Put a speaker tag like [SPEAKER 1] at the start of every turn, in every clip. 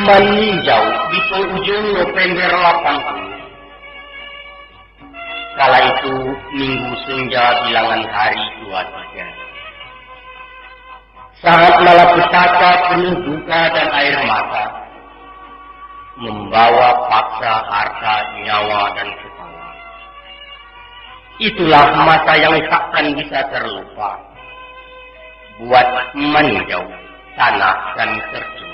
[SPEAKER 1] meninjau di penghujung November 80. Kala itu minggu senja bilangan hari 23. Sangat malapetaka penuh duka dan air mata, membawa paksa harta, nyawa dan kepala. Itulah masa yang takkan bisa terlupa, buat meninjau tanah dan tercinta.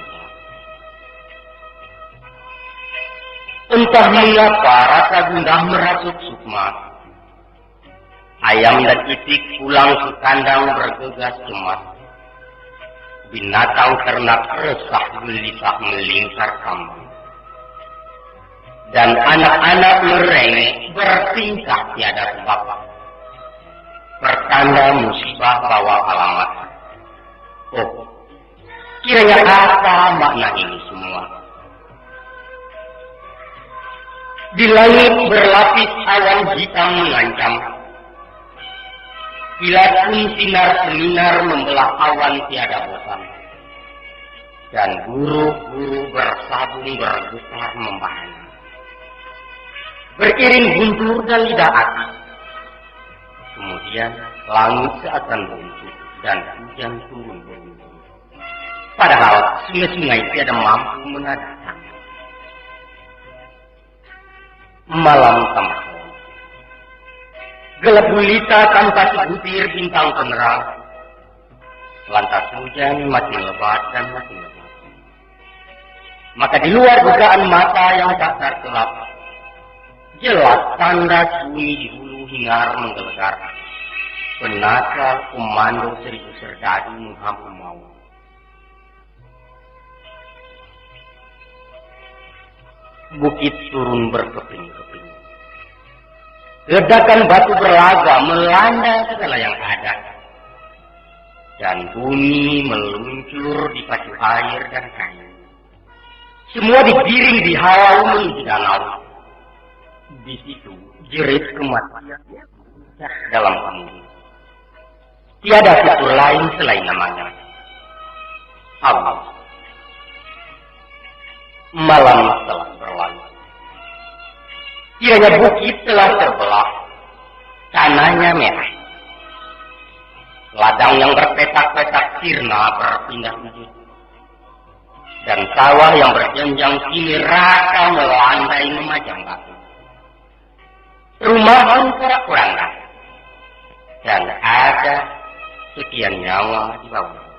[SPEAKER 1] Entah mengapa rasa gundah merasuk Sukma. Ayam dan itik pulang ke kandang bergegas cemas. Binatang ternak resah gelisah melingkar kambang. Dan anak-anak merengek bertingkah tiada sebab. Pertanda musibah bawa alamat. Oh, kiranya apa makna ini semua? Di langit berlapis awan hitam mengancam. Kilat pun sinar-sinar membelah awan tiada bosan. Dan guru-guru bersabung bergetar membahana. Beriring guntur dan lidah api. Kemudian langit seakan runtuh dan hujan turun beruntun. Padahal sungai-sungai tiada mampu menadakan. Malam tengah. Gelap gulita tanpa sebutir bintang penerang. Lantas hujan makin lebat dan makin lebat. Maka di luar dugaan mata yang tak terkelap, jelas tanda sunyi di hulu hingar menggelegar. Penata komando 1000 serdadu menghampung maut. Bukit turun berkeping-keping. Ledakan batu berlaga melanda segala yang ada. Dan bumi meluncur di pacu air dan kayu. Semua digiring di halau menuju danau. Di situ jerit kematian dalam kemudi. Tiada fitur lain selain namanya Allah. Malam telah berlalu. Kiranya bukit telah terbelah, tanahnya merah. Ladang yang berpetak-petak sirna berpindah wujud. Dan sawah yang berjenjang kini rata melandai memajang batu. Rumahan porak-poranda. Dan ada sekian nyawa di bawah.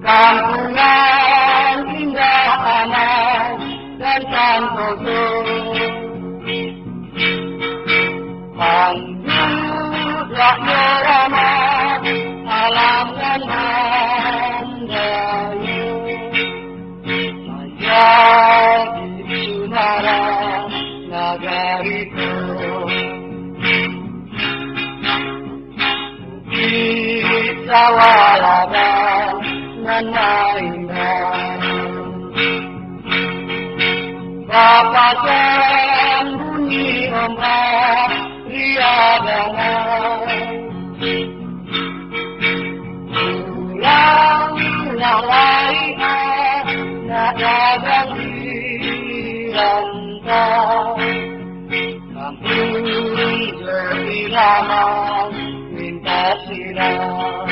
[SPEAKER 2] Kampungan indah aman dan santoso, pandudlah meramah alam dan mandayu. Saya di Sunara Nagariku, di sawaladan Nanaindah, papasan bunyi ombak riadangan. Ulang-ulang lai'ah nadagang dirantau. Kampung berirama minta siram.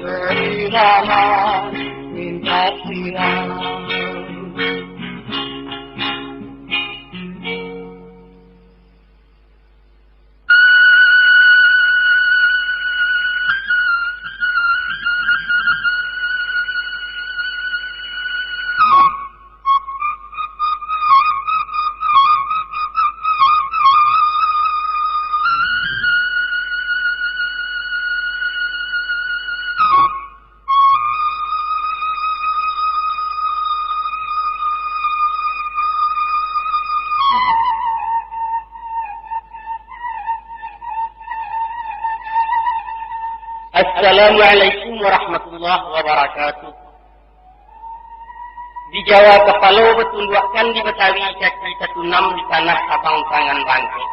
[SPEAKER 2] Berirama minta siram.
[SPEAKER 1] Assalamualaikum warahmatullahi wabarakatuh. Dijawab kepala bertunduakan di Betawi kaki 16 di tanah abang tangan bangke.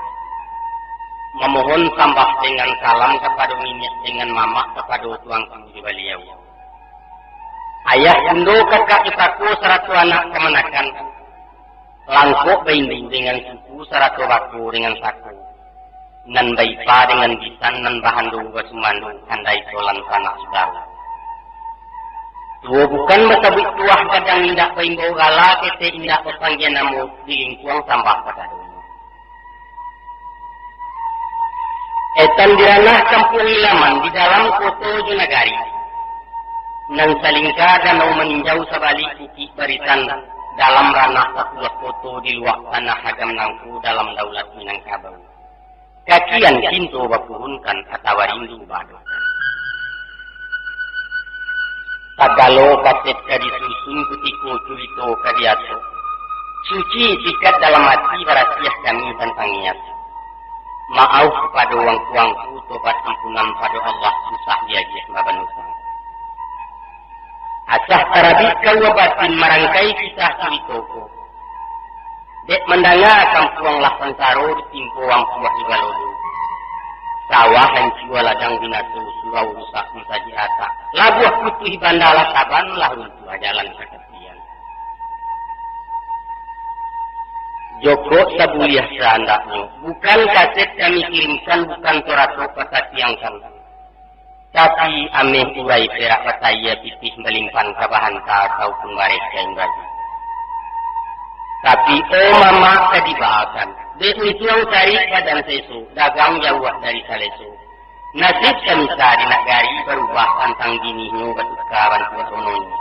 [SPEAKER 1] Memohon sambah dengan salam kepada minyak dengan mama kepada tuanku di beliau. Ayah indo kakak itaku seratu anak kemenakan. Langkuk bainding dengan suku seratu baku dengan saku. Nan baipa dengan bisan nan bahandu basumandu handai tolan sanak saudara. Tuh bukan betabik tuah kadang indak baimbau gala kete indak berpanggian namu di lingkuang sambah kata dulu. Etan diranah kampung Ilaman di dalam kota Junagari. Nang salingka dan mau meninjau sabalik bukit barisan dalam ranah satulah kota di luar tanah hagam nangku dalam daulat Minangkabau. Kakian kinto bapuhunkan kata warindu badu. Tagalo kaset kadi susun kutiko curito kadiato. Suci sikat dalam hati barasiah kami tentang niat. Maaf pada wangku-wangku tobat ampunan pada Allah susah diajih mabanusang. Asah tarabik kau batin marangkai kisah curitoko. Dek mendanga kampuang lapan saro ditimpo wangkuah ibalolo. Sawah hancua ladang binatu surau rusak mensaji atak. Labuah putih bandala saban lah untuk jalan ketepian. Joko sabuliah seandaknya. Bukan kaset kami kirimkan, bukan torato pasatiangkan. Tapi ameh urai perak pataya pipih melimpan kabahan ka ataupun mereka yang bagi. Tapi mama kadibakan. Dek itu yang cari badan sesu, dagang jauh dari salesu. Nasib semsa di nagari berubah tantang dininya bertukaran kuatononya.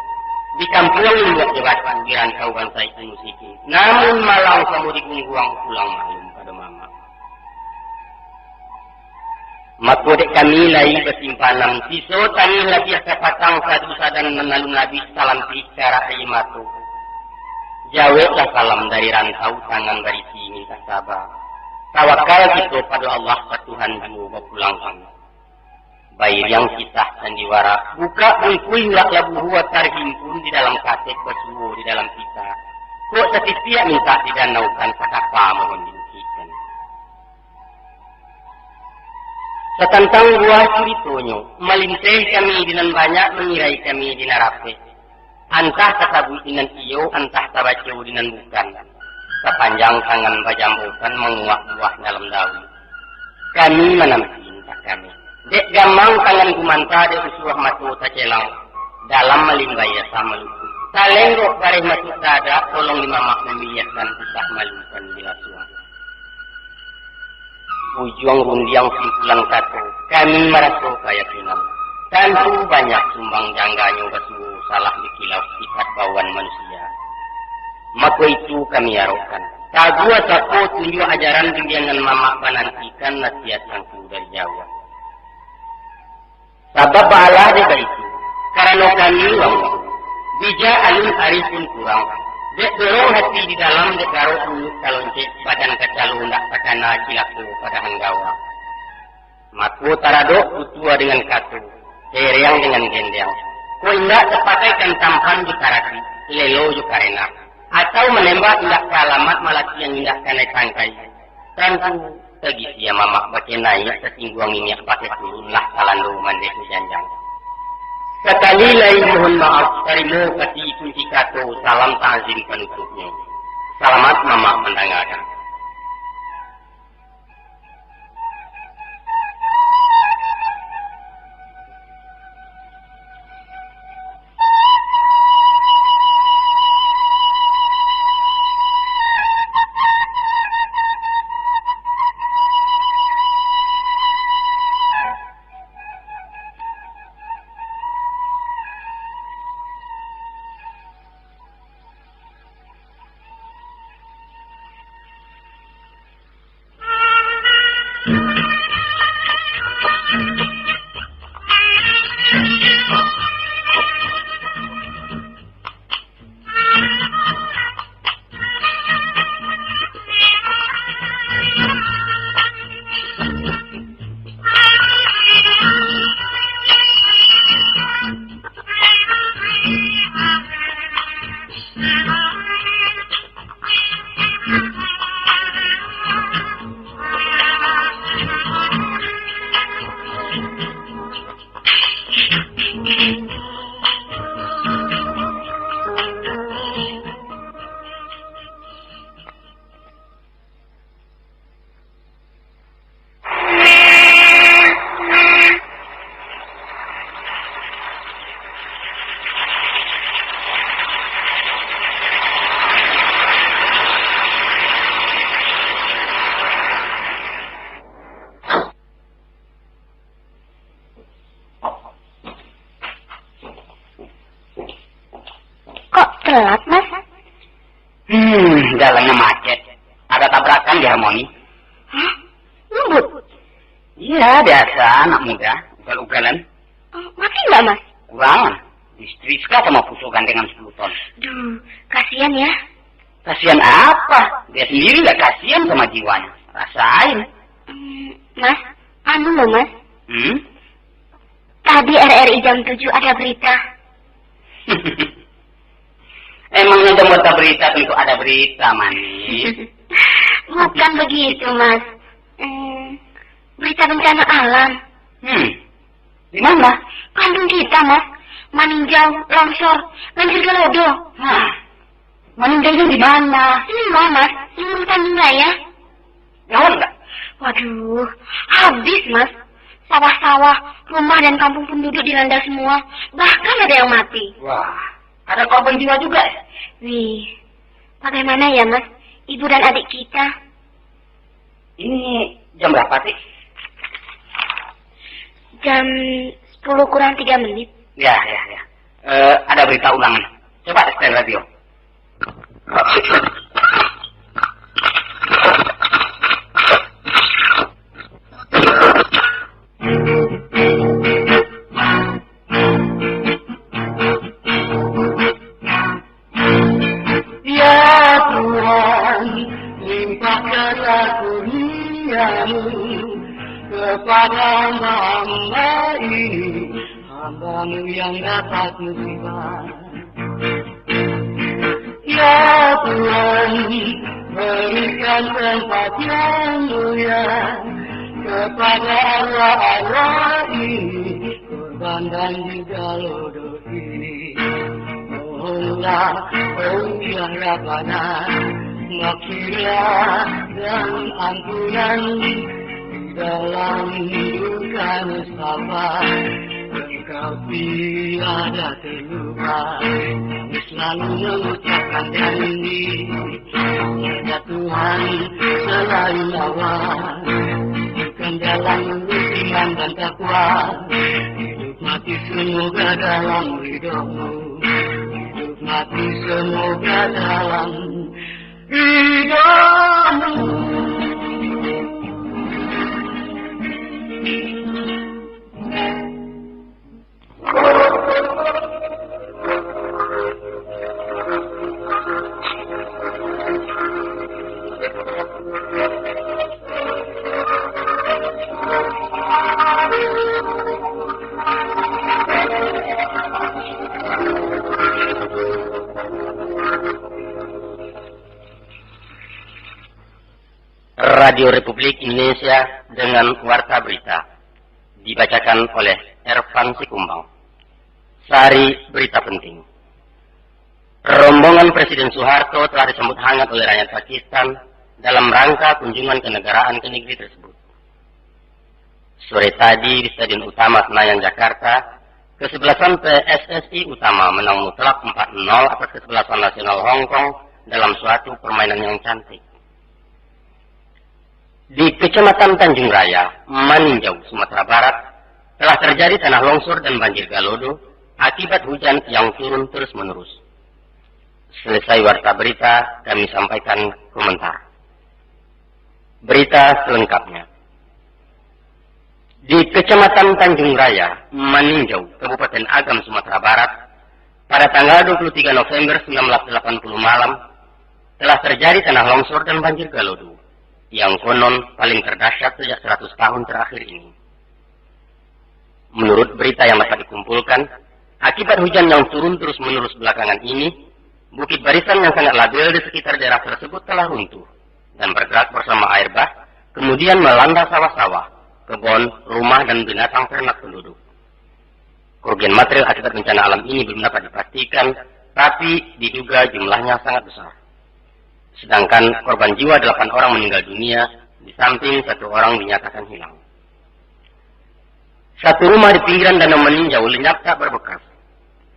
[SPEAKER 1] Di kampung membuat jebatan di rantau bangsa itu musiki. Namun malang kamu digungguang pulang malum pada mama. Maka dek kami lai bersimpanan. Siso tani lagi kepatang satu sadan menalun nabi salam pikara ayamatu. Jawablah salam dari rantau tangan barisi minta sabar. Tawakal kita pada Allah Tuhan juga pulang kami. Baik yang kisah sandiwara. Buka buku lak labu huat terhimpun di dalam kaset bersuhu di dalam kita. Kok setiap minta didanaukan sakapa mohon diusikan. Setentang buah curitonyo. Melinteh kami dengan banyak mengirai kami di narape. Antah katabu dengan iyo, antah tabacau dengan bukan. Sepanjang tangan bajambukan menguak buah dalam daun. Kami menampin tak kami. Dek gamang tangan kumanta de usuah matu tacelang. Dalam melimbaya sama luku. Talenggok bareh matu tada, tolong dimamak membiarkan susah malukan bila suah. Ujung rundiang simpulan kata, kami merasa keyakinan. Tentu banyak sumbang jangganya basuh salah dikilau sifat bawaan manusia. Maka itu kami harukan. Kagua sako tunjuk ajaran dengan mamak panantikan nasihat sangku dari Jawa. Sabab Allah dari itu. Karena kami wang. Bija alun arifun kurang. Dek dorong hati di dalam dek garuk mulut kalonce badan kecalu ndak takana cilaku pada hanggawa. Maka taradok utua dengan katu. Seriang dengan gendeng. Ko indak terpakaikan tampan di karaki, lelo juga karena. Atau menembak indak ke alamat malaki yang indak kena tangkai. Tentu tegi sia mamak baca naik setingguang minyak pakai turun lah kalando mandek janjang. Sekali lagi mohon maaf darimu kasih kunci kato salam ta'zim penutupnya. Selamat mamak mendengarkan.
[SPEAKER 3] telat, Mas.
[SPEAKER 1] Jalannya macet. Ada tabrakan di Harmoni.
[SPEAKER 3] Hah? Ngebut?
[SPEAKER 1] Iya, biasa anak muda. Ugal-ugalan.
[SPEAKER 3] Mati nggak, Mas?
[SPEAKER 1] Kurang. Istri-istri sama pusuh gandengan 10 ton.
[SPEAKER 3] Duh, kasihan ya.
[SPEAKER 1] Kasihan apa? Dia sendiri gak kasihan sama jiwanya. Rasain.
[SPEAKER 3] Mas, anu loh, Mas. Tadi RRI jam 7 ada berita.
[SPEAKER 1] Emangnya jam berita tentu ada berita, manis.
[SPEAKER 3] Bukan begitu, Mas. Berita bencana alam.
[SPEAKER 1] Di mana?
[SPEAKER 3] Kampung kita, Mas. Maninjau, longsor, banjir Galodo.
[SPEAKER 1] Maninjaunya di mana?
[SPEAKER 3] Semua, Mas. Seluruh Tanjung Raya.
[SPEAKER 1] Gawat nggak?
[SPEAKER 3] Waduh, habis, Mas. Sawah-sawah, rumah dan kampung penduduk dilanda semua. Bahkan ada yang mati.
[SPEAKER 1] Wah, ada korban jiwa juga ya?
[SPEAKER 3] Wih, bagaimana ya, Mas? Ibu dan adik kita.
[SPEAKER 1] Ini jam berapa sih?
[SPEAKER 3] Jam 10 kurang 3 menit.
[SPEAKER 1] Ya. Ada berita ulangan. Coba setel radio.
[SPEAKER 2] Ya Tuhan, limpahkanlah kurniamu kepada hamba ini, hamba-Mu yang dapat musibah. Ya Tuhan, berikan tempat yang mulia kepada Allah ini, korban dan juga lodo ini. Mohonlah, ya Rabbana, maghfirah dan ampunan di dalam duka Mustafa. Engkau tiada terluka, kami selalu mengucapkan janji. Tiada Tuhan selain Allah, bukan jalan iman dan takwa. Hidup mati semoga dalam ridho-Mu, hidup mati semoga dalam ridho-Mu.
[SPEAKER 1] Radio Republik Indonesia dengan Warta Berita dibacakan oleh Ervan Sikumbang. Sari berita penting. Rombongan Presiden Soeharto telah disambut hangat oleh rakyat Pakistan dalam rangka kunjungan kenegaraan ke negeri tersebut. Sore tadi di Stadion Utama Senayan, Jakarta, kesebelasan PSSI Utama menang mutlak 4-0 atas kesebelasan nasional Hong Kong dalam suatu permainan yang cantik. Di Kecamatan Tanjung Raya, Maninjau, Sumatera Barat, telah terjadi tanah longsor dan banjir Galodo akibat hujan yang turun terus-menerus. Selesai warta berita, kami sampaikan komentar. Berita selengkapnya. Di Kecamatan Tanjung Raya, Maninjau, Kabupaten Agam, Sumatera Barat, pada tanggal 23 November 1980 malam, telah terjadi tanah longsor dan banjir Galodo yang konon paling terdahsyat sejak 100 tahun terakhir ini. Menurut berita yang dapat dikumpulkan, akibat hujan yang turun terus-menerus belakangan ini, bukit barisan yang sangat labil di sekitar daerah tersebut telah runtuh dan bergerak bersama air bah, kemudian melanda sawah-sawah, kebun, rumah, dan binatang ternak penduduk. Kerugian material akibat bencana alam ini belum dapat dipastikan, tapi diduga jumlahnya sangat besar. Sedangkan korban jiwa 8 orang meninggal dunia, di samping 1 orang dinyatakan hilang. Satu rumah di pinggiran danau Maninjau lenyap tak berbekas.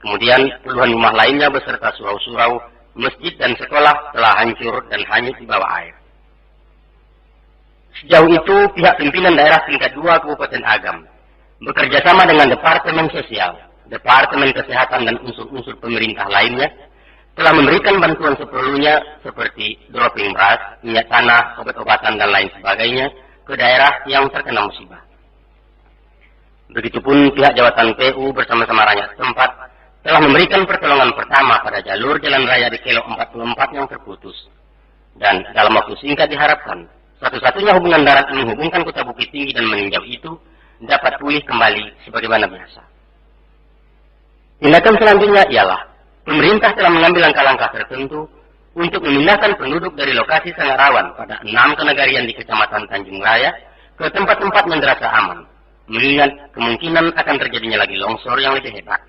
[SPEAKER 1] Kemudian puluhan rumah lainnya beserta surau-surau, masjid dan sekolah telah hancur dan hanyut di bawah air. Sejauh itu, pihak pimpinan daerah tingkat 2 Kabupaten Agam bekerjasama dengan Departemen Sosial, Departemen Kesehatan dan unsur-unsur pemerintah lainnya telah memberikan bantuan seperlunya seperti dropping beras, minyak tanah, obat-obatan, dan lain sebagainya ke daerah yang terkena musibah. Begitupun pihak jawatan PU bersama-sama rakyat setempat telah memberikan pertolongan pertama pada jalur jalan raya di Kilo 44 yang terputus. Dan dalam waktu singkat diharapkan, satu-satunya hubungan darat yang menghubungkan Kota Bukit Tinggi dan Meninjau itu dapat pulih kembali sebagaimana biasa. Tindakan selanjutnya ialah pemerintah telah mengambil langkah-langkah tertentu untuk memindahkan penduduk dari lokasi sangat rawan pada 6 kenegarian di Kecamatan Tanjung Raya ke tempat-tempat yang dirasa aman, mengingat kemungkinan akan terjadinya lagi longsor yang lebih hebat.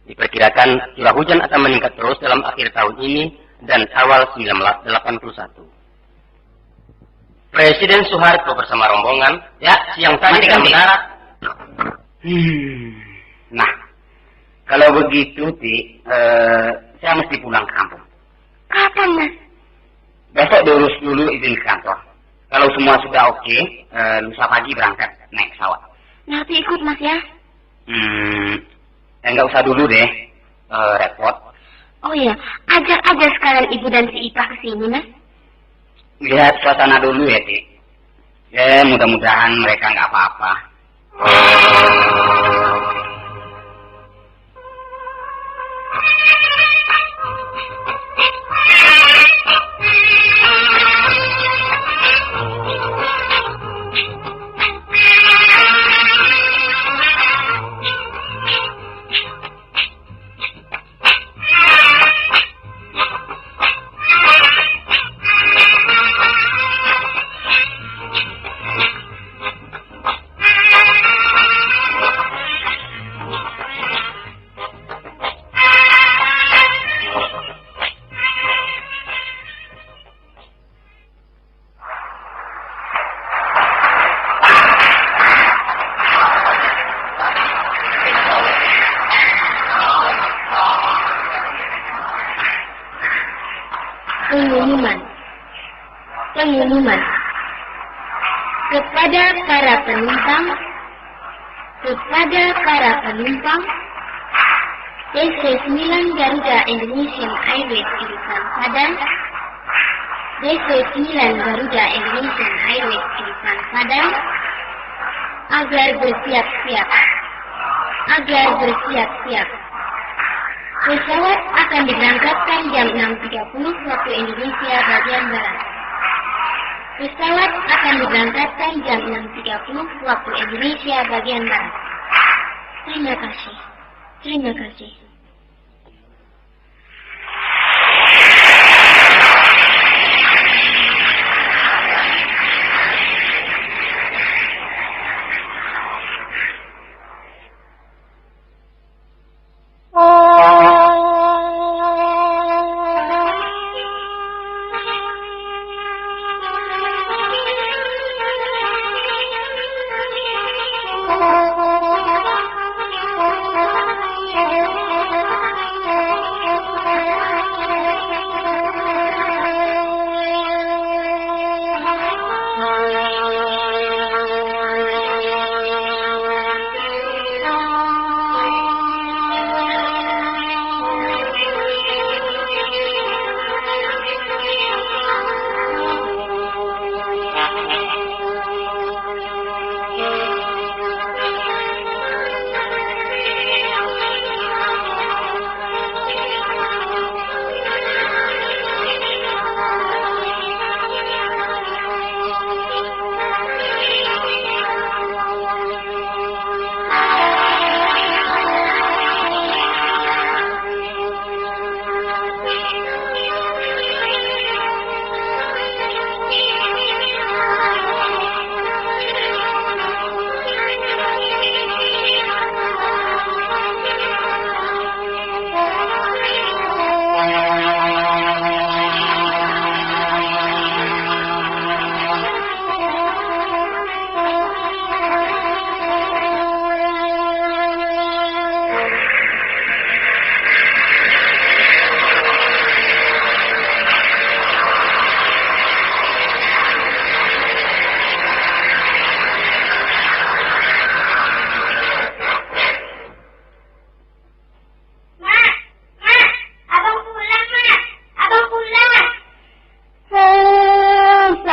[SPEAKER 1] Diperkirakan curah hujan akan meningkat terus dalam akhir tahun ini dan awal 1981. Presiden Soeharto bersama rombongan, siang tadi kan mendarat.
[SPEAKER 2] Nah, kalau begitu, saya mesti pulang ke kampung.
[SPEAKER 3] Kapan, Mas?
[SPEAKER 2] Besok diurus dulu izin ke kantor. Kalau semua sudah oke, lusa pagi berangkat naik pesawat.
[SPEAKER 3] Nanti ikut, Mas, ya?
[SPEAKER 2] Enggak usah dulu deh, repot.
[SPEAKER 3] Oh iya, ajak aja sekalian Ibu dan si Ipah ke sini, Mas.
[SPEAKER 2] Lihat suasana dulu ya, Dik. Ya, mudah-mudahan mereka nggak apa-apa.
[SPEAKER 3] Pengumuman kepada para penumpang DC-9 Garuda Indonesian Airways jurusan Padang, DC-9 Garuda Indonesian Airways jurusan Padang, agar bersiap-siap. Pesawat akan diberangkatkan jam 6.30 waktu Indonesia bagian Barat. Pesawat akan diberangkatkan jam 6.30 waktu Indonesia bagian Barat. Terima kasih.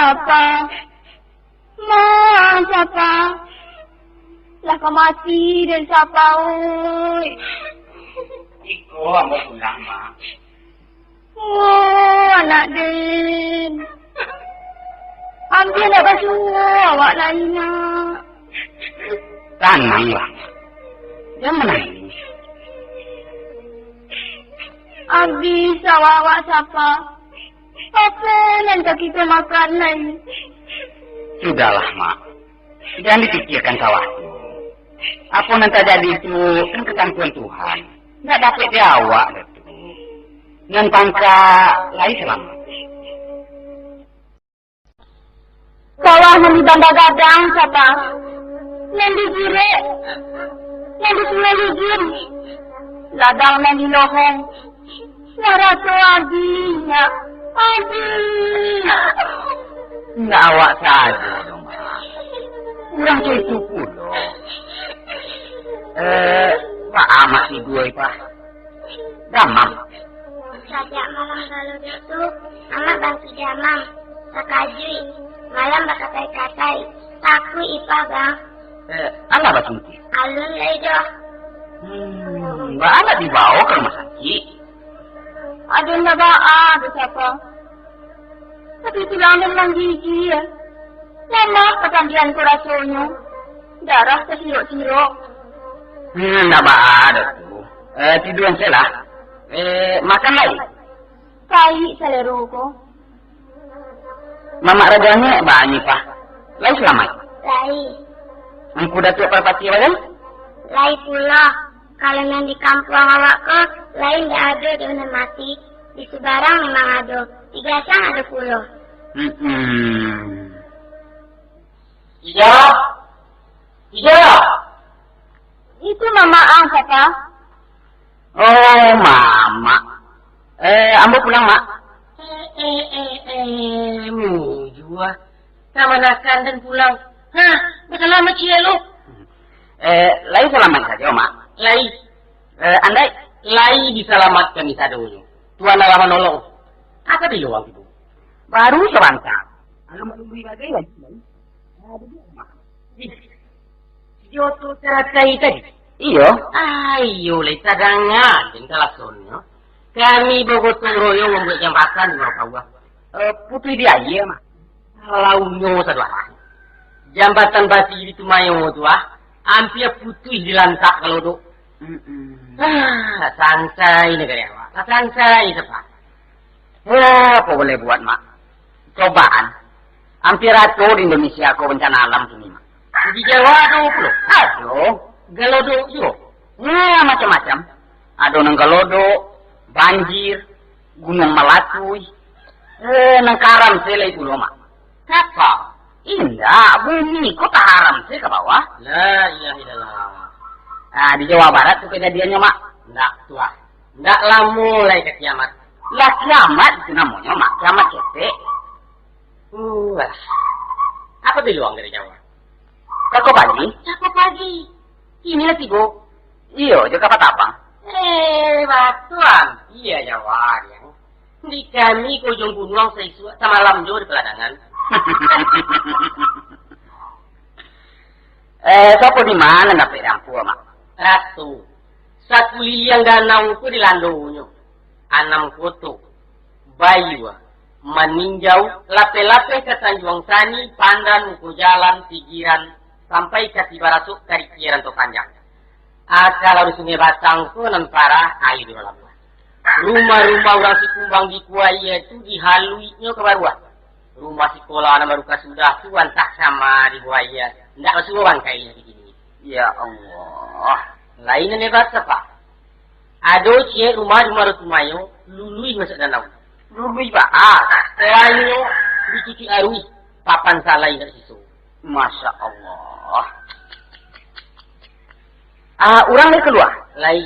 [SPEAKER 3] siapa? Ma, siapa? Lah kau mati dan siapa, oi?
[SPEAKER 2] Iko ambo pulang, Mak.
[SPEAKER 3] Oh, anak Den. Ambil nak basuh awak lain nak.
[SPEAKER 2] Tenanglah. Jangan menangis.
[SPEAKER 3] Habis awak siapa? Apa nanti kita makan lagi?
[SPEAKER 2] Sudahlah, Mak. Jangan dipikirkan sawahku. Apa nanti jadi itu kan ketentuan Tuhan. Nggak dapat di awak itu. Dengan pangka lain selamat.
[SPEAKER 3] Kawah nanti bandar gadang siapa? Nanti gire. Nanti sungai hujur. Ladang nanti lohong. Naratu adinya. Adi.
[SPEAKER 2] Nggak awak saja dong, Mak. Kurang itu pula. Pak Amat si gue, Pak. Damam.
[SPEAKER 3] Sajak malam kalau itu, amat bantu jamam. Sakajui. Malam bakal katai-katai. Takui ipah bang.
[SPEAKER 2] Anak apa sunti?
[SPEAKER 3] Alun lejo.
[SPEAKER 2] Mbak anak dibawa ke rumah sakit.
[SPEAKER 3] Ada nggak ada siapa? Tapi tulang dan gigi ya. Lama ketampilan kurasonya. Darah kesirok-sirok.
[SPEAKER 2] Nggak ada tuh. Tiduran saya lah. Makan lagi.
[SPEAKER 3] Kai seleruko.
[SPEAKER 2] Mama rajanya banyak, Pak. Lai selamat.
[SPEAKER 3] Lai.
[SPEAKER 2] Engkau dah tua perpati apa kan?
[SPEAKER 3] Lai pula. Kalau yang di kampung awak ke, lain nggak ada dia mati. Di Sebarang memang ada. Di Gasang ada pula.
[SPEAKER 2] Iya. Iya.
[SPEAKER 3] Itu Mama Ang kata.
[SPEAKER 2] Oh, Mama. Ambo pulang, Mak.
[SPEAKER 1] Jua. Kamanakan dan pulang. Hah, berselamat cia lu.
[SPEAKER 2] Lai selamat saja, Mak.
[SPEAKER 1] Lai.
[SPEAKER 2] Andai
[SPEAKER 1] Lai diselamatkan di sadonya. Tuan Allah menolong. Apa di luang itu?
[SPEAKER 2] baru sebentar. Kalau mau beli bagai lagi.
[SPEAKER 1] Joto terakai tadi.
[SPEAKER 2] Iyo.
[SPEAKER 1] Ayo, le cadangan dan kalasonnya. Kami bergotong royong membuat jembatan di bawah.
[SPEAKER 2] Putri dia iya, Mak.
[SPEAKER 1] Launya saudara. Jambatan basi itu mayo tu hampir putih dilantak kalau duk. Sansai negara awak. Sansai apa?
[SPEAKER 2] Apa boleh buat, Mak? Cobaan. Hampir ratu di Indonesia kau bencana alam sini, Mak.
[SPEAKER 1] Di Jawa ada pula.
[SPEAKER 2] Aduh.
[SPEAKER 1] Galodok juga.
[SPEAKER 2] Nah, macam-macam. Ada nang galodok, banjir, gunung Melatui. Nang karam sele itu loh, Mak.
[SPEAKER 1] Apa?
[SPEAKER 2] Indah, bumi kok tak haram sih ke bawah?
[SPEAKER 1] La ilaha illallah.
[SPEAKER 2] Nah, di Jawa Barat tuh kejadiannya, Mak.
[SPEAKER 1] Ndak tua. Ndak lah mulai ke kiamat.
[SPEAKER 2] Lah kiamat itu namanya, Mak. Kiamat ketek.
[SPEAKER 1] Apa bilang dari Jawa?
[SPEAKER 2] Kakak pagi?
[SPEAKER 3] Siapa pagi?
[SPEAKER 2] Inilah tigo. Iyo, juga patapang.
[SPEAKER 1] Batuan. Iya Jawa ya. Di kami kujung gunung seisua sama lamjo di peladangan.
[SPEAKER 2] Sopo di mana nggak pedangku, Mak?
[SPEAKER 1] Ratu. Satu liliang danau ku di landonyo. Anam koto. Bayu. Meninjau lape-lape ke Tanjung Sani, pandan muku jalan, pikiran, sampai ke Tibarasuk dari kiran to panjang. Kalau di Sungai Batang ku nan parah air di dalam. Rumah-rumah orang si kumbang di kuaya itu dihaluinya ke baruan. Rumah sekolah anak baru sudah tuan tak sama di buaya. Ndak kesuruhan kayaknya begini.
[SPEAKER 2] Ya Allah.
[SPEAKER 1] Lainnya nebat apa? Ado cie rumah-rumah rumayo lului masuk danau.
[SPEAKER 2] Lului Pak.
[SPEAKER 1] Selainnya dicuci arui papan salai dari situ.
[SPEAKER 2] Masya Allah. Orang ni keluar.
[SPEAKER 1] Lai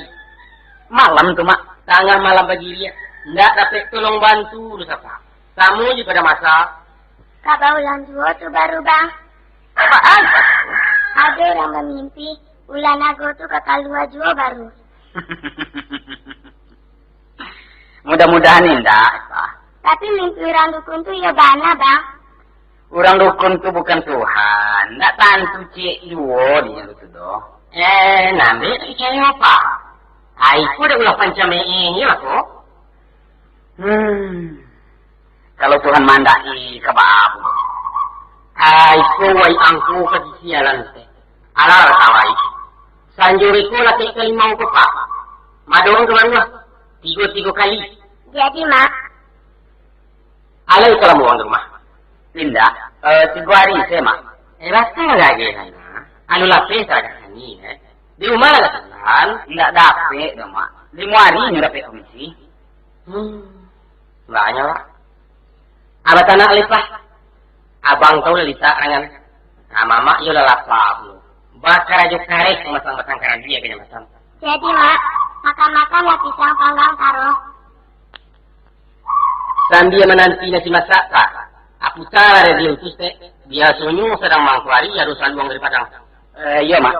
[SPEAKER 2] Malam tu, Mak.
[SPEAKER 1] tengah malam pagi dia. Ndak dapat tolong bantu lu siapa? Kamu juga pada masa.
[SPEAKER 3] Kabar ulang dua tu baru bang.
[SPEAKER 2] Apaan?
[SPEAKER 3] Ada orang bermimpi ulang nago tu kakak luar juga baru.
[SPEAKER 2] Mudah-mudahan indah.
[SPEAKER 3] Tapi mimpi orang dukun tu ya bana bang.
[SPEAKER 2] Orang dukun tu bukan Tuhan. Nak tantu cik dua dia tu doh.
[SPEAKER 1] Nanti percaya apa? Aku dah ulah pancam ini lah kok.
[SPEAKER 2] Kalau Tuhan mandai ke bab.
[SPEAKER 1] Aku wai angku ke sialan teh. Alar kawai. Sanjuriku latih kelimau ke pak. Madong ke mana? 3 kali.
[SPEAKER 3] Jadi, Mak.
[SPEAKER 1] Alai kalau mau rumah.
[SPEAKER 2] Tidak. 3 hari saya mak.
[SPEAKER 1] Rasa lagi kan? Anu lapis saja ni. Di rumah lah kan?
[SPEAKER 2] Tidak dapat dah mak. 5 hari ni dapat komisi.
[SPEAKER 1] Banyak lah. Abang tanah lepas. Abang tahu lelita dengan. Mama yo lalapa. Bakar aja karek masang-masang karang dia kena masang.
[SPEAKER 3] Jadi, Mak. Makan-makan ya pisang panggang karo.
[SPEAKER 1] Sambil menanti nasi masak tak? Aku cara dia utus teh. Biasanya sedang mangkuari harus saluang dari padang.
[SPEAKER 2] Iya mak.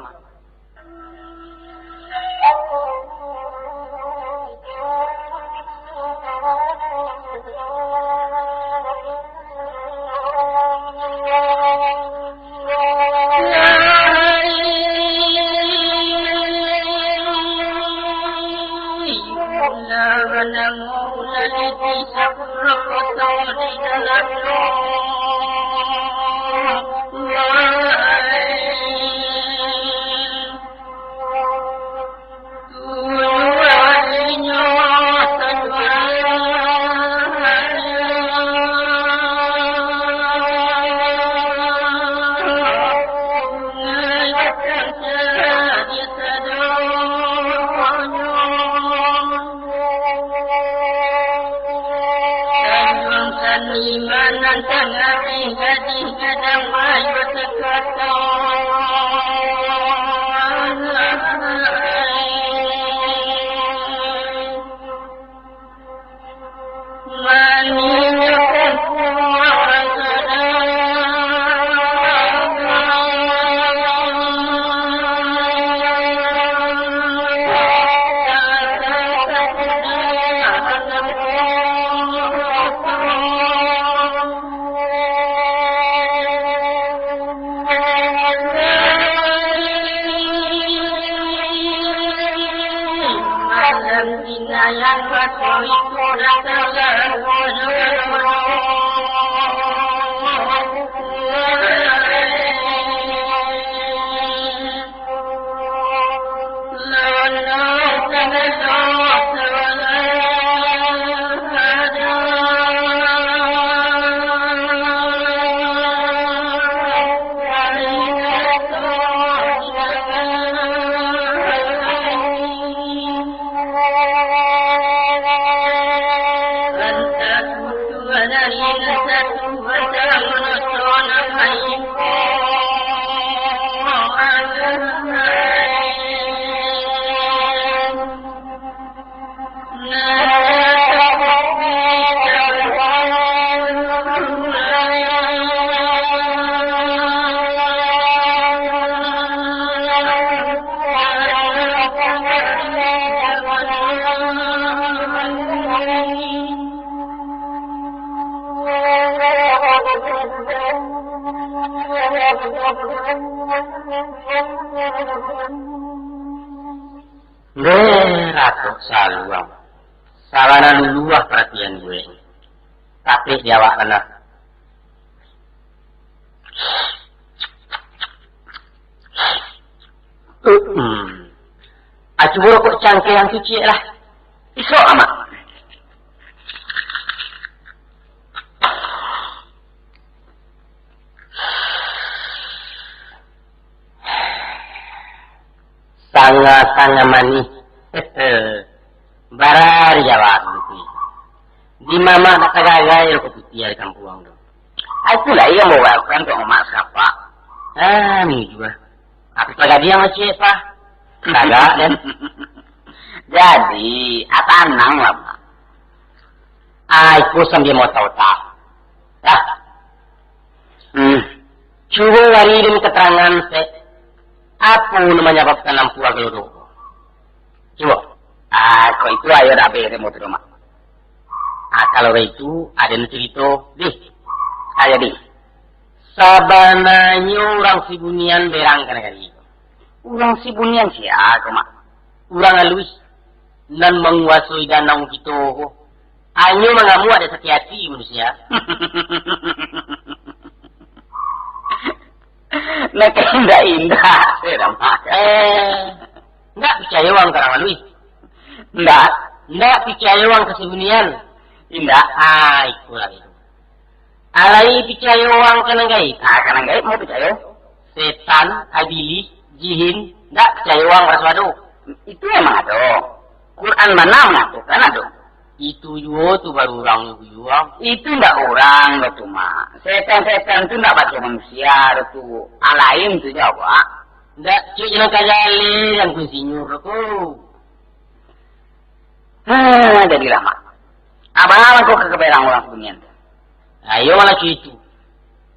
[SPEAKER 1] Ratu saluang. Salana luah perhatian gue. Tapi jawab kena. Acu kok cangkeh yang suci lah. Iso amat. Sangat-sangat manis. Barar jawab nanti. Di mama nak kagaya ko putih di kampung dong.
[SPEAKER 2] Aku lah yang mau welcome ke emak siapa.
[SPEAKER 1] Ni juga. Aku kagak dia macam apa? Kagak dan.
[SPEAKER 2] Jadi, atanang lah mak.
[SPEAKER 1] Aku sambil mau tahu-tahu. Cuba warin keterangan apa menyebabkan lampu agak Coba.
[SPEAKER 2] Kok itu ayo dah beri mau terima.
[SPEAKER 1] Kalau itu ada cerita, deh.
[SPEAKER 2] Ayo di.
[SPEAKER 1] Sabananya orang Sibunian berang kana kali.
[SPEAKER 2] Urang Sibunian siapa mak?
[SPEAKER 1] Urang halus nan menguasai danau kita. Anyo mengamu ada sakit hati manusia.
[SPEAKER 2] Nak indah-indah, saya mak.
[SPEAKER 1] Enggak percaya orang karang halus. Enggak percaya orang ke Sibunian.
[SPEAKER 2] Indah.
[SPEAKER 1] Itu lagi. Alai percaya orang kanang gaib.
[SPEAKER 2] Kanang gaib mau percaya?
[SPEAKER 1] Setan, abili, jihin, enggak percaya orang raswado.
[SPEAKER 2] Itu emang ada. Quran mana mengatakan ada.
[SPEAKER 1] Itu juga tuh baru orang juga.
[SPEAKER 2] Itu enggak orang betul mak. Setan-setan itu enggak baca manusia itu. Alaim itu jawab.
[SPEAKER 1] Enggak, cik jangan kajali yang kunsinyur aku.
[SPEAKER 2] Jadi lama. Abang-abang kok kekeberang orang Sibunian.
[SPEAKER 1] Ayo malah itu.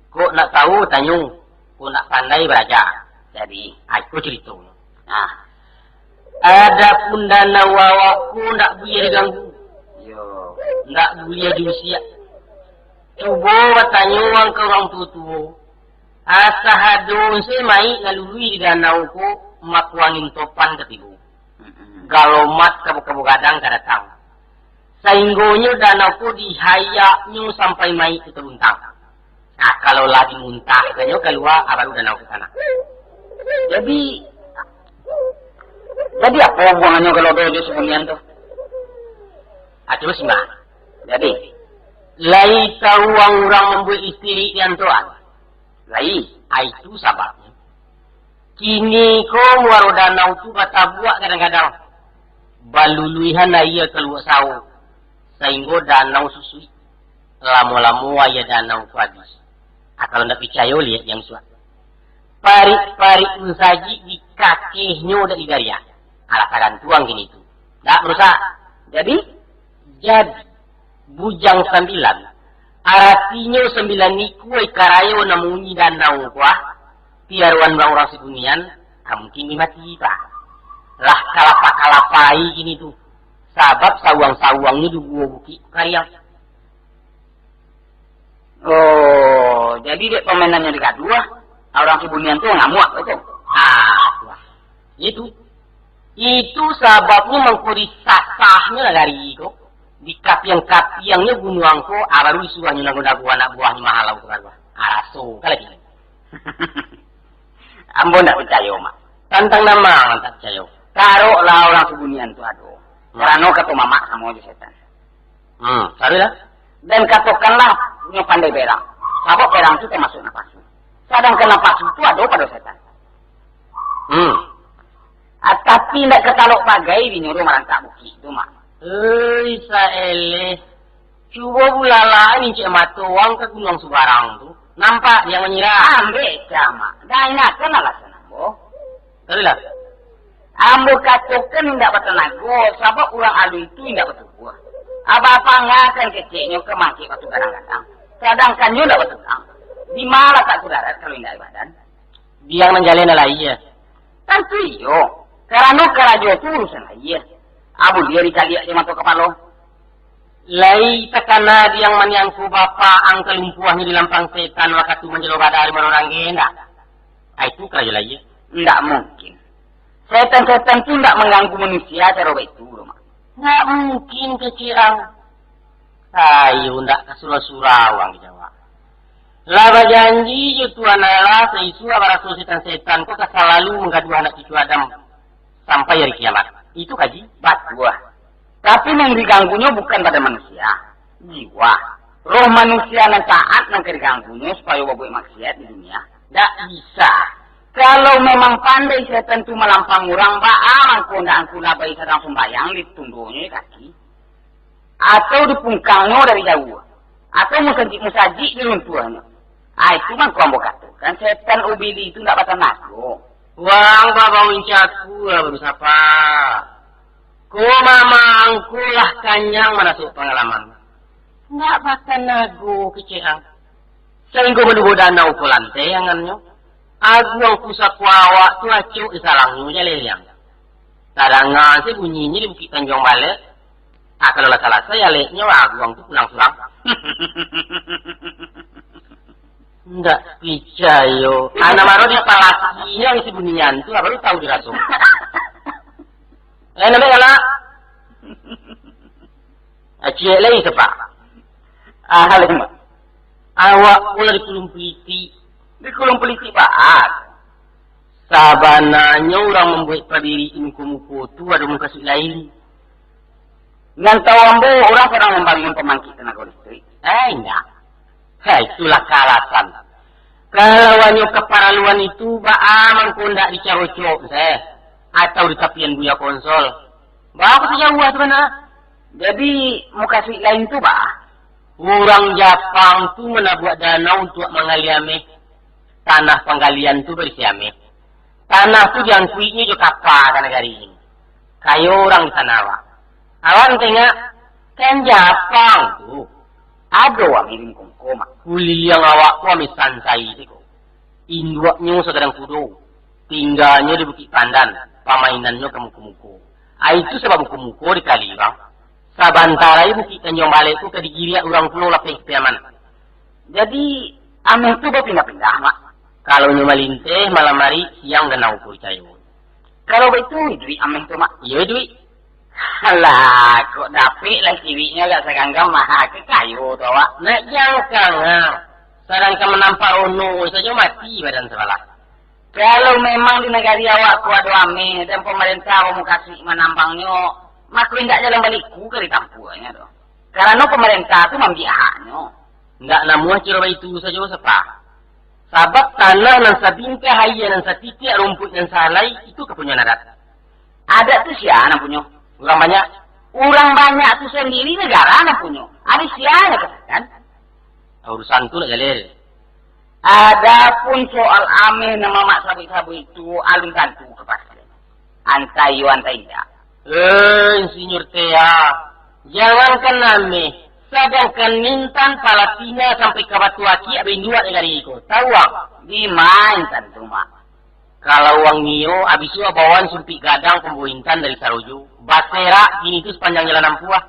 [SPEAKER 1] Kok nak tahu tanyung. Kok nak pandai belajar.
[SPEAKER 2] Jadi,
[SPEAKER 1] aku cerita.
[SPEAKER 2] nah,
[SPEAKER 1] Ada pun dana wawaku ndak boleh diganggu.
[SPEAKER 2] yo.
[SPEAKER 1] Ndak boleh diusia. Coba bertanya orang ke orang tua. Asahadun saya mai ngalului di danau ku makuangin topan ketibu. Kalau mat kabu-kabu gadang kada tahu. Sainggonya danau ku dihayaknya sampai mai ke teruntang. Nah kalau lagi muntah kanyo keluar baru danau ke sana.
[SPEAKER 2] Jadi apa hubungannya kalau ada Sibunian tuh?
[SPEAKER 1] Aduh sembah.
[SPEAKER 2] Jadi,
[SPEAKER 1] Lai tahu orang membuat istri yang tuan.
[SPEAKER 2] lai.
[SPEAKER 1] Itu sababnya. Kini ko muaro danau tu kata buat kadang-kadang. Baluluihan ia keluar sawo. Sehingga danau susui. Lama-lama ya danau ku habis. Kalau ndak percaya lihat yang suat. Parik-parik mensaji di kakihnya udah di daria. Alat tuang gini tu. Tak merusak. Jadi bujang 9. Artinya 9 niku ikarayo namuni danau kuah. Tiaruan orang Sibunian. Mungkin mati pak. Lah kalapa-kalapai gini tu. Sabab sawang-sawangnya di gua buki karya.
[SPEAKER 2] Oh, jadi dia pemenannya di kedua. Orang Sibunian tuh ngamuk betul.
[SPEAKER 1] Itu sababnya mengkuri sasahnya dari itu. Di kapiang-kapiangnya gunung angko, baru disuruhnya lagu-lagu anak buahnya mahalau ke bawah. Araso, kalau gitu.
[SPEAKER 2] Ambo ndak percaya, mak.
[SPEAKER 1] Tantang nama, tak percaya.
[SPEAKER 2] Taruh lah orang Sibunian tuh aduh. Karena kata mama sama aja setan.
[SPEAKER 1] Taruh lah.
[SPEAKER 2] Dan katakanlah punya pandai berang. Sabab berang itu termasuk napasu. Sedangkan napasu itu ada pada setan. Tapi tidak ketalok bagai di nyuruh merantau buki itu mak.
[SPEAKER 1] Saele. Coba bulala ini cik matuang ke gunung Subarang tu. Nampak yang menyiram.
[SPEAKER 2] Ambil sama. Dah ingatkan alasan ambo.
[SPEAKER 1] Taruh lah.
[SPEAKER 2] Ambo katakan tidak bertenaga. Sabab orang alu itu tidak bertubuh. Apa-apa ngakan kecilnya ke mangkik waktu kadang-kadang. Kadang-kadang tidak bertegang. Di mana tak kudarat kalau tidak badan.
[SPEAKER 1] Biar menjalin lah iya.
[SPEAKER 2] Tentu iyo. Karena kerajo itu urusan lah iya. Abu dia dikali aja mata kepala.
[SPEAKER 1] Lai tekana yang menyangku bapa ang kelumpuahnya di lampang setan waktu menjelo badari orang genda. Itu kerajo lah iya.
[SPEAKER 2] Tidak mungkin. Setan-setan itu tidak mengganggu manusia cara itu.
[SPEAKER 1] Nggak mungkin kecirang. Ayo ndak kesurah-surah di Jawa. Laba janji itu anala seisu abarasu setan-setan kok selalu menggadu anak cucu Adam sampai hari kiamat. Itu kaji bat gua. Tapi yang diganggunya bukan pada manusia, jiwa. Roh manusia yang taat yang diganggunya supaya bawa maksiat di dunia. Ndak bisa. Kalau memang pandai setan itu melampang orang, angku nabai sedang sembayang di tunduknya kaki. Atau di pungkangnya dari jauh. Atau musaji di runtuhannya. Itu kan kuambo kata. Kan setan ubili itu tidak patah nago. Wang bawa wincaku baru sapa. Ko mama angkulah kanyang menasuk pengalaman. Nggak patah nago keceang. Sehingga menunggu danau ke lantai angannya. Aku yang pusat kuawa tu acuk di salangnya leliang. Tadangan si bunyinya di Bukit Tanjung Balik. Kalau lah salah saya leknya aku yang tu pulang suram. Ndak percaya. Anak maro dia palasinya isi bunian tu, baru tahu dia tu. Namanya lah. Acik lagi sepak.
[SPEAKER 2] Halim.
[SPEAKER 1] Awak pula di Kulung Peliti.
[SPEAKER 2] Di Kulung Peliti Pak.
[SPEAKER 1] Sabananya orang membuat perdiri muka-muka tu ada muka kasih lain.
[SPEAKER 2] Yang tahu ambo orang pernah membangun pembangkit tenaga listrik.
[SPEAKER 1] Enggak. Itulah alasan. Kalau wanyo keparaluan itu, baaman ko ndak dicarocok, atau di tapian buya konsol. Ba aku sejauh tu mana?
[SPEAKER 2] Jadi muka suik lain tu Pak.
[SPEAKER 1] Orang Jepang tu menabuat danau untuk mengaliame tanah penggalian tu bersiame. Tanah tu yang kuitnya juga kapal kan negara ini. Kayo orang di sana Pak. Awan tengok kan Jepang tu.
[SPEAKER 2] Ada wang miring kongkoma.
[SPEAKER 1] Kuli yang awak ku ambil sansai tu. Induknya sedang kudo. Tinggalnya di Bukit Pandan. Pamainannya ke muku-muku. Itu sebab muku-muku di Kalibang. Sabantarai Bukit Tanjung Balai tu ke digiriak orang pulau lapeng kepiaman.
[SPEAKER 2] Jadi ameh tu berpindah-pindah Mak.
[SPEAKER 1] Kalau nyomalinteh malam hari siang dan aku cayo.
[SPEAKER 2] Kalau begitu duit ameh tu Mak.
[SPEAKER 1] Iya duit.
[SPEAKER 2] Alah, kok dapik lah ciwiknya gak seganggam mah ke kayu tu Wak.
[SPEAKER 1] Nak jangkang sarang ka menampak ono saja mati badan sebelah.
[SPEAKER 2] Kalau memang di negara awak ku ada ame dan pemerintah mau kasih menambangnya, mak tidak jalan balikku ke tampuannya tu. Karena pemerintah tu membiaknya.
[SPEAKER 1] Ndak namuah ciro itu saja sepa. Sabab tanah nan sabingka haya nan satitik rumput nan salai itu kepunyaan adat.
[SPEAKER 2] Adat tu siapa punya?
[SPEAKER 1] Orang banyak.
[SPEAKER 2] Orang banyak tu sendiri negara nak punya. Ada siapa kan?
[SPEAKER 1] Urusan tu nak jalan.
[SPEAKER 2] Adapun soal ame nama mak sabu-sabu itu alun tantu kepastian. Antai yo antai tidak.
[SPEAKER 1] Insinyur Tea, jangankan ame, sedangkan Nintan Palestina sampai ke Batu Aki abis dua negara itu. Tahu tak?
[SPEAKER 2] Di main tantu mak.
[SPEAKER 1] Kalau wang Nio abis itu bawaan sumpik gadang pembuintan dari Sarojo. Basera gini tu sepanjang jalan Ampuah.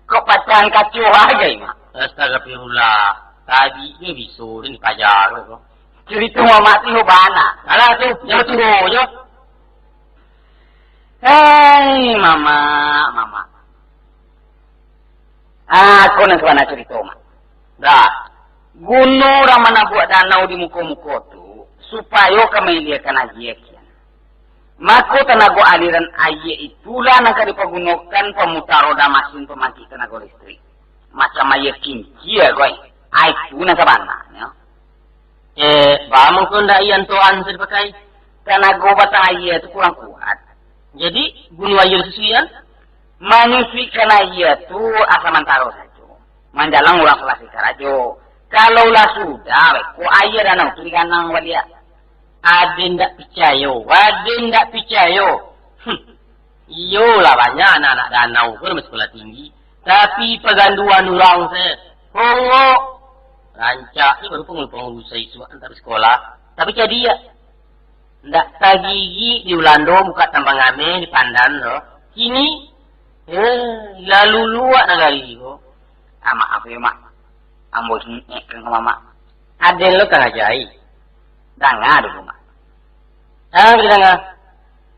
[SPEAKER 2] Kok pacaran kacau aja mak.
[SPEAKER 1] Astagfirullah. Tadi dia bisu ni pajar tu.
[SPEAKER 2] Cerita mama tu bana.
[SPEAKER 1] Alah tu, jangan tunggu je.
[SPEAKER 2] Hei mama. Aku nak suana cerita mak.
[SPEAKER 1] Dah.
[SPEAKER 2] Gunung ramana buat danau di muka-muka tu supaya kami dia kena jekian. Maka tenaga aliran air itulah nak dipergunakan pemutar roda mesin pembangkit tenaga listrik. Macam air kinci ya koi. Itu nak sebenarnya.
[SPEAKER 1] Bamang kau ndak ian tuan dipakai.
[SPEAKER 2] Tenaga batang air itu kurang kuat.
[SPEAKER 1] Jadi gunung air sesuian.
[SPEAKER 2] Manusia kena air tu asal mantaro saja. Manjalang orang kelas ikarajo. Kalau lah sudah, ku air danau tu diganang wadia.
[SPEAKER 1] Ada ndak percaya. Iyo lah banyak anak-anak danau pun sekolah tinggi. Tapi peganduan orang saya. Hongo. Rancak ni baru pengurusan isu antar sekolah. Tapi jadi ya. Ndak tagigi di Ulando buka tambang ame di Pandan loh. Kini. Lalu luak negari ko.
[SPEAKER 2] Maaf ya mak. Ambo nyek ke mama.
[SPEAKER 1] Ada lo kan ajai.
[SPEAKER 2] Danga dulu mak.
[SPEAKER 1] Kita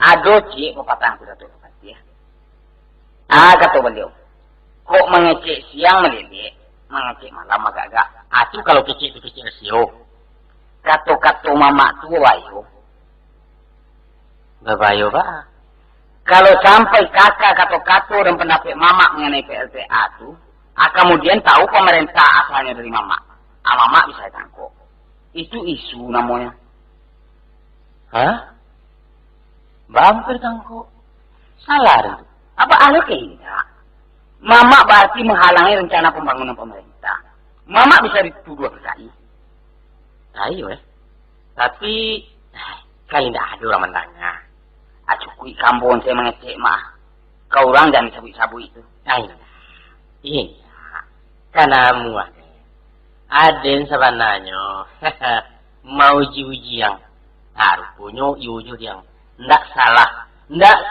[SPEAKER 2] Ado cik pepatah aku tu pasti ya. Kata beliau. Kok mengecek siang meleleh, mengecek malam agak-agak.
[SPEAKER 1] Itu kalau kecil sio.
[SPEAKER 2] Kato-kato mama tu wayo.
[SPEAKER 1] Babayo ba?
[SPEAKER 2] Kalau sampai kakak kato-kato dan pendapat mama mengenai PLTA tu, kemudian tahu pemerintah asalnya dari mama. Mama bisa tangkap. Itu isu namanya.
[SPEAKER 1] Hah? Bangker tangkap? Salah itu.
[SPEAKER 2] Apa ahli tidak? Mama berarti menghalangi rencana pembangunan pemerintah. Mama bisa dituduh berkali.
[SPEAKER 1] Ayo Tapi kali tidak ada orang menanya.
[SPEAKER 2] Acukui kampung saya mengecek mah. Kau orang jangan sabu-sabu itu.
[SPEAKER 1] Ayo. Iya. Karena muah. Aden sebenarnya mau uji yang rupanya iuju yang ndak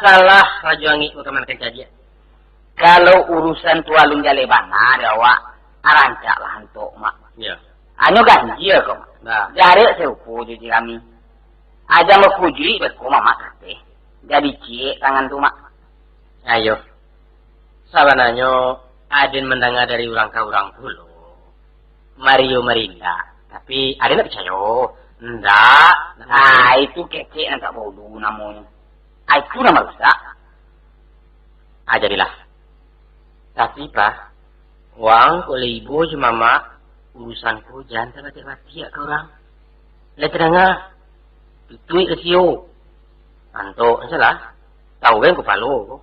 [SPEAKER 1] salah rajuangi bagaimana kejadian.
[SPEAKER 2] Kalau urusan tualung jalebana ada awak arancak lah untuk mak.
[SPEAKER 1] Ya.
[SPEAKER 2] Anu ganjil kok.
[SPEAKER 1] Nah,
[SPEAKER 2] Jari seupu cuci kami. Aja mau kujui berku mama kate. Jadi cie tangan tu mak.
[SPEAKER 1] ayo. Sabananyo Aden mendengar dari orang ke orang dulu. Mario Merinda. Tapi Aden tak percaya. Ndak.
[SPEAKER 2] Nah itu kece yang tak bodoh namanya. Itu nama rusak.
[SPEAKER 1] Jadilah. Tapi Pak, wang oleh ibu cuma mak urusanku jangan terbatik-batik ke orang. Lihat terangah. Tutui ke siu. Anto, salah. Tahu kan ku palu.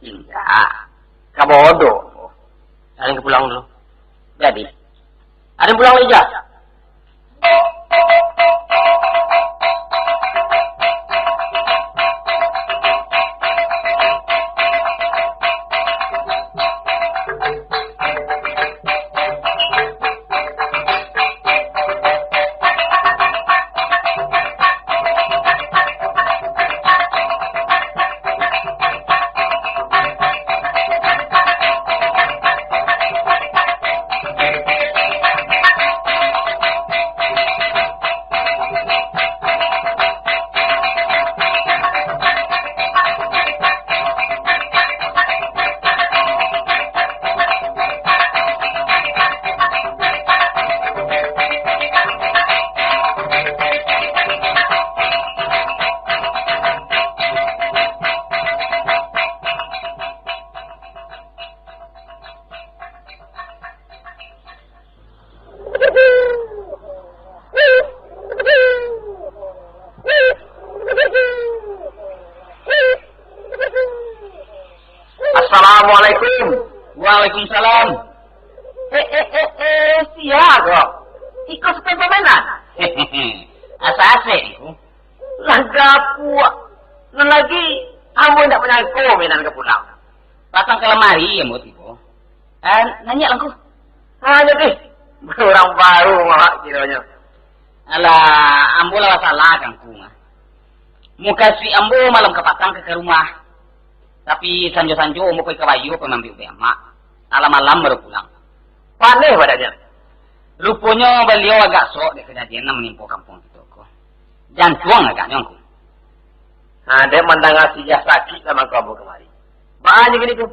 [SPEAKER 2] Enggak. Kabodoh.
[SPEAKER 1] Ada yang pulang dulu.
[SPEAKER 2] Jadi.
[SPEAKER 1] Ada yang pulang aja.
[SPEAKER 2] Assalamualaikum. Waalaikumsalam. Siapa? Ikut setempat mana? Asase. Lagapu. Nun lagi, kamu tidak punya komenan ke pulang. Pasang ke lemari ya mau tiba. Nanya langku. Jadi orang baru mah kiranya. Alah, ambo lah salah kangku. Muka si ambo malam kepatang ke rumah. Tapi sanjo-sanjo mau ke kawayu pemambil bemak. Alam malam baru pulang. Pandai badannya. Rupanya beliau agak sok di kejadian menimpa kampung itu kok. Jantung agaknya aku.
[SPEAKER 1] Nah, dia mendengar si sakit sama kamu kemarin.
[SPEAKER 2] Banyak gini tuh.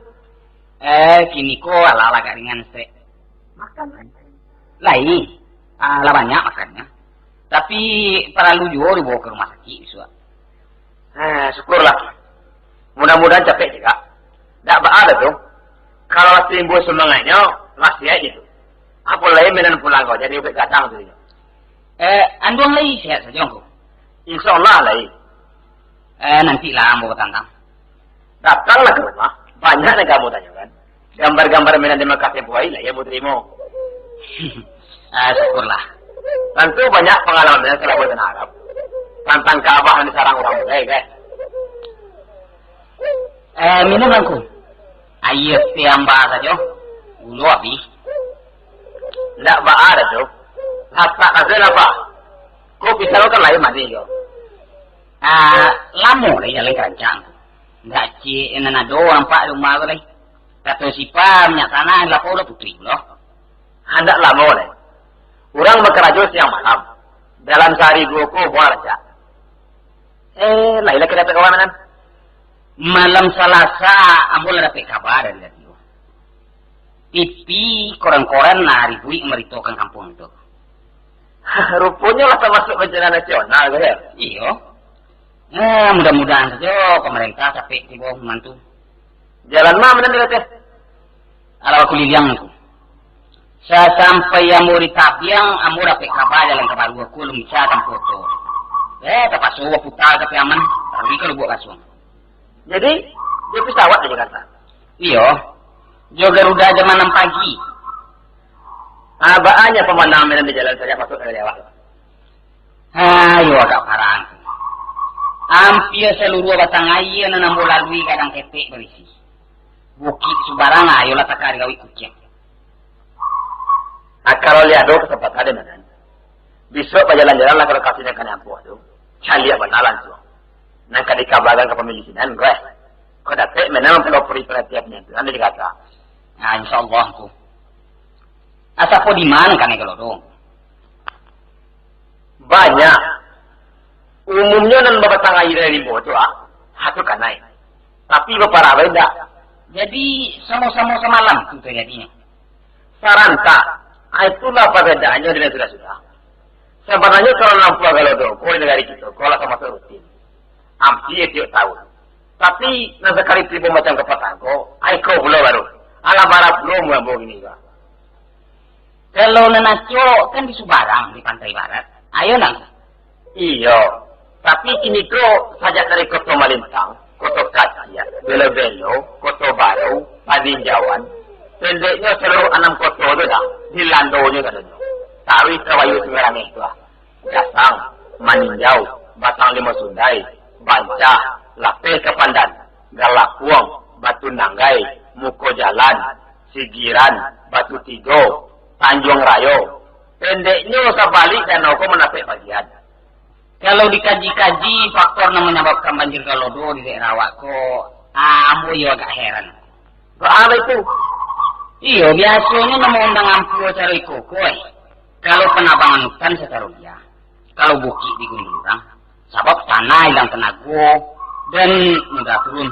[SPEAKER 2] Kini kok ala-ala agak ringan sih. Makan. Lain. Ala banyak makannya. Tapi perlu juga dibawa ke rumah sakit.
[SPEAKER 1] Syukurlah. Mudah-mudahan capek juga. Tak ada tuh. Kalau timbul semangatnya, masih aja tuh. Apa lagi menan pulang kau, jadi ubek kacang tuh.
[SPEAKER 2] Anduang lagi sehat saja aku.
[SPEAKER 1] InsyaAllah lagi.
[SPEAKER 2] Nantilah mau tantang.
[SPEAKER 1] Datanglah ke rumah. Banyak yang kamu tanyakan. Gambar-gambar menan di Mekah tempohai lah ya, Bu Trimo.
[SPEAKER 2] Syukurlah.
[SPEAKER 1] Tentu banyak pengalaman yang telah buatan Arab. Tentang Ka'bah di sarang orang muda, guys.
[SPEAKER 2] Minum aku. Ayo tiamba saja. Ulu habis.
[SPEAKER 1] Tidak ada tuh. Hatta kasih apa? Kau bisa lo kan lain mati yo.
[SPEAKER 2] Lama lah jalan kencang. Nggak cik nanado nampak rumah tu lah. Kata siapa minyak tanah lapor udah putri loh.
[SPEAKER 1] Hendak lama lah. Orang bekerja siang malam. Dalam sehari dua ko buat aja. Laila kena kawanan.
[SPEAKER 2] Malam Selasa, ambo dapat kabar dari radio. TV koran-koran ribui meritokan kampung itu.
[SPEAKER 1] Rupanya lah termasuk bencana nasional, kan?
[SPEAKER 2] Iya. Mudah-mudahan saja pemerintah capek tiba membantu.
[SPEAKER 1] Jalan mana nanti teh?
[SPEAKER 2] Ala aku liliang aku. Saya sampai yang murid tapiang, ambo dapat kabar jalan ke baru aku belum bisa tanpa foto. Tepat suwa putar ke aman, tapi kalau buat kasuang.
[SPEAKER 1] Jadi, dia pesawat di Jakarta?
[SPEAKER 2] Iya. Jo Garuda jam 6 pagi.
[SPEAKER 1] Banyak pemandangan di jalan saja masuk dari awal.
[SPEAKER 2] Ayo agak parah. Hampir seluruh batang air na nambo lalui kadang ketek berisi. Bukit Subarang ayo lah takari gawi kucing.
[SPEAKER 1] Kalau lihat do ke tempat ada mana? Besok jalan-jalan lah kalau kasihnya kan ampuh tu. Cari lihat banalan tu. Nangka dikabarkan ke pemilisinan, gue. Kau dapat memang pelopori perhatiannya itu. Anda dikata.
[SPEAKER 2] Nah, insyaAllah tu. Asa po di mana kan kalau dong?
[SPEAKER 1] Banyak. Umumnya nan babatang air dari limbo tu hatu kanai. Tapi beberapa beda.
[SPEAKER 2] Jadi sama-sama semalam itu jadinya.
[SPEAKER 1] Saranta, itulah perbedaannya dengan sudah-sudah. Sebenarnya kalau lampu agalodo, kalau negara kita, kalau sama rutin, hampir tiap tahun. Tapi nak sekali tiba macam kepatago, kau belum baru. Alam Arab belum ngambung ini juga.
[SPEAKER 2] Kalau Nanaco kan di Subarang, di pantai barat. Ayo nang.
[SPEAKER 1] Iyo. Tapi ini kau sajak dari Kota Malintang, Kota Kacia, Belo-Belo, Kota Baru, Paninjauan. Pendeknya seluruh 6 kota itu dah. Di Landonya katanya. Tawi Kawayu Semerang itu lah. Jasang, Maninjau, Batang Lima Sundai, Banca, Lapeh Kepandan, Galapuang, Batu Nanggai, Muko Jalan, Sigiran, Batu Tigo, Tanjung Rayo. Pendeknya sabalik dan aku menapik bagian.
[SPEAKER 2] Kalau dikaji-kaji faktor yang menyebabkan banjir Galodo di daerah Wako, amu yo agak heran.
[SPEAKER 1] Apa itu?
[SPEAKER 2] Iyo, biasanya nama undang ampu cara ikokoi. Kalau penabangan hutan secara dia. Kalau bukit di Gunung Jurang, sebab tanah hilang tenaga dan mudah turun.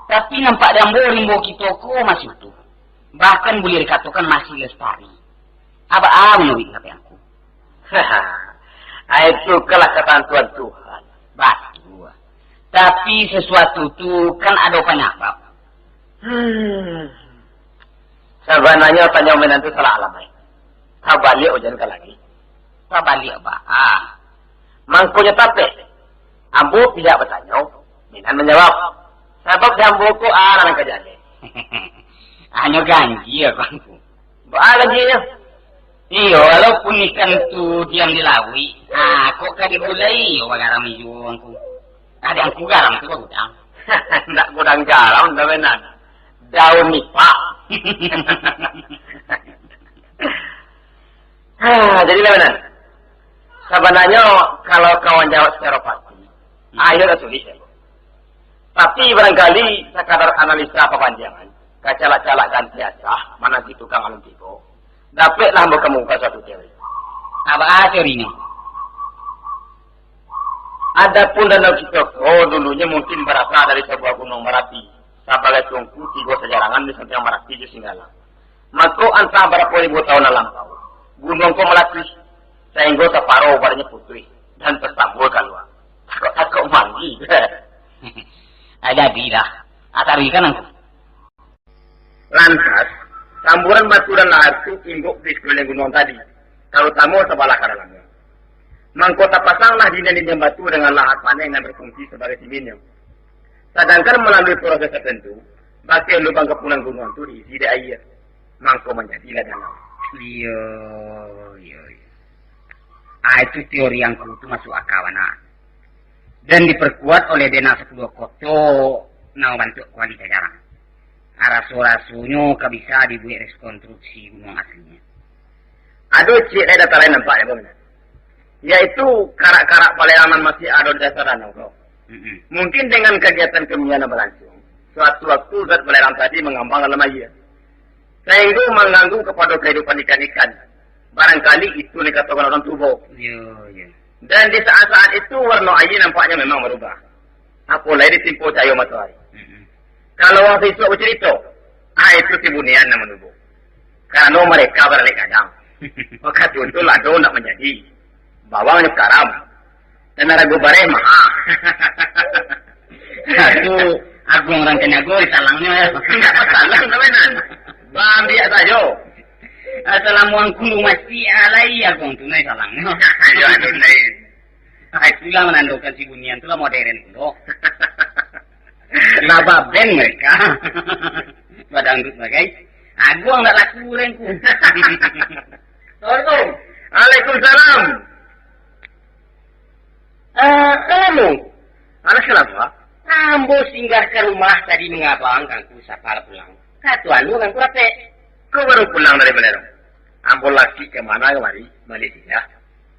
[SPEAKER 2] Tapi nampak dambo kita masih utuh. Bahkan boleh dikatakan masih lestari. Apa menurut kata aku?
[SPEAKER 1] Itu kelah ketentuan Tuhan.
[SPEAKER 2] Betul. Tapi sesuatu itu kan ada penyebab.
[SPEAKER 1] Sebenarnya tanya menantu salah alamai. Kabalik ujian ke lagi.
[SPEAKER 2] Kabalik apa?
[SPEAKER 1] Mangkunya tapi. Ambu tidak bertanya. Minan menjawab. Sebab jambuku anak kejadian.
[SPEAKER 2] Hanya ganji ya bangku.
[SPEAKER 1] Apa gajinya?
[SPEAKER 2] Iyo, walaupun ikan tu diam di lawi. Kok kadi bulai yo garam ijo angku. Ada angku garam tu kok udang.
[SPEAKER 1] Ndak gudang garam dah benar. Daun nipa. Jadi benar. Sebenarnya kalau kawan jawab secara pasti, ayo dah tulis. Tapi barangkali sekadar analisa pepanjangan, kacalak-calak dan biasa, mana si tukang alam tigo, dapatlah berkemuka suatu teori.
[SPEAKER 2] Apa teorinya?
[SPEAKER 1] Adapun danau Kitoko dulunya mungkin berasal dari sebuah gunung Merapi. Sebagai tungku tiga sejarangan di samping Merapi di Singgala. Maka antara berapa ribu tahun lampau, gunung ko melatih sehingga separuh badannya putih dan tersambul keluar. Takut mandi.
[SPEAKER 2] Ada bilah. Atau ikan aku.
[SPEAKER 1] Lantas, samburan batu dan lahar itu timbuk di sekeliling gunung tadi. Terutama sebelah karangannya. Mangkota pasanglah dinding batu dengan lahat panen yang berfungsi sebagai siminium. Sedangkan melalui proses tertentu, bagian lubang kepulan gunung itu diisi dengan air. Mangko menjadilah danau.
[SPEAKER 2] Iya. Itu teori yang kutu masuk akal, dan diperkuat oleh Dena 10 koto na bantu kualitas jarang. Rasu-rasunya bisa dibuat rekonstruksi gunung aslinya.
[SPEAKER 1] Aduh, cik data lain nampaknya bagaimana? Yaitu karak-karak paleaman masih ada di dasar danau. Mungkin dengan kegiatan kemianan berlangsung, suatu waktu zat belerang tadi mengambang dalam air, sehingga mengganggu kepada kehidupan ikan-ikan. Barangkali itu dikatakan orang tubuh.
[SPEAKER 2] Iya.
[SPEAKER 1] Dan di saat-saat itu warna air nampaknya memang berubah. Apalagi ditimpa cahaya matahari. Kalau orang siswa bercerita, itu tibunian nama tubuh. Karena mereka berada kadang. Maka itu lado nak menjadi. Bawangnya karam. Dan ragu barema.
[SPEAKER 2] Itu aku orang kenago salangnya.
[SPEAKER 1] Salang temenan. Bang dia saja.
[SPEAKER 2] Assalamualaikum masih alai aku tunai salangnya.
[SPEAKER 1] Ya tunai.
[SPEAKER 2] Itulah menandakan si bunian itulah modern dulu. Laba band mereka. Badangdut bagai. Aku enggak laku renku.
[SPEAKER 1] Assalamualaikum. Waalaikumsalam. Kamu? Anak kenapa?
[SPEAKER 2] Ambo singgah ke rumah tadi mengabang kangku sapal pulang. Katuan lu kangku rape.
[SPEAKER 1] Kau baru pulang dari Belerong. Ambo lagi kemana kemari? Malaysia.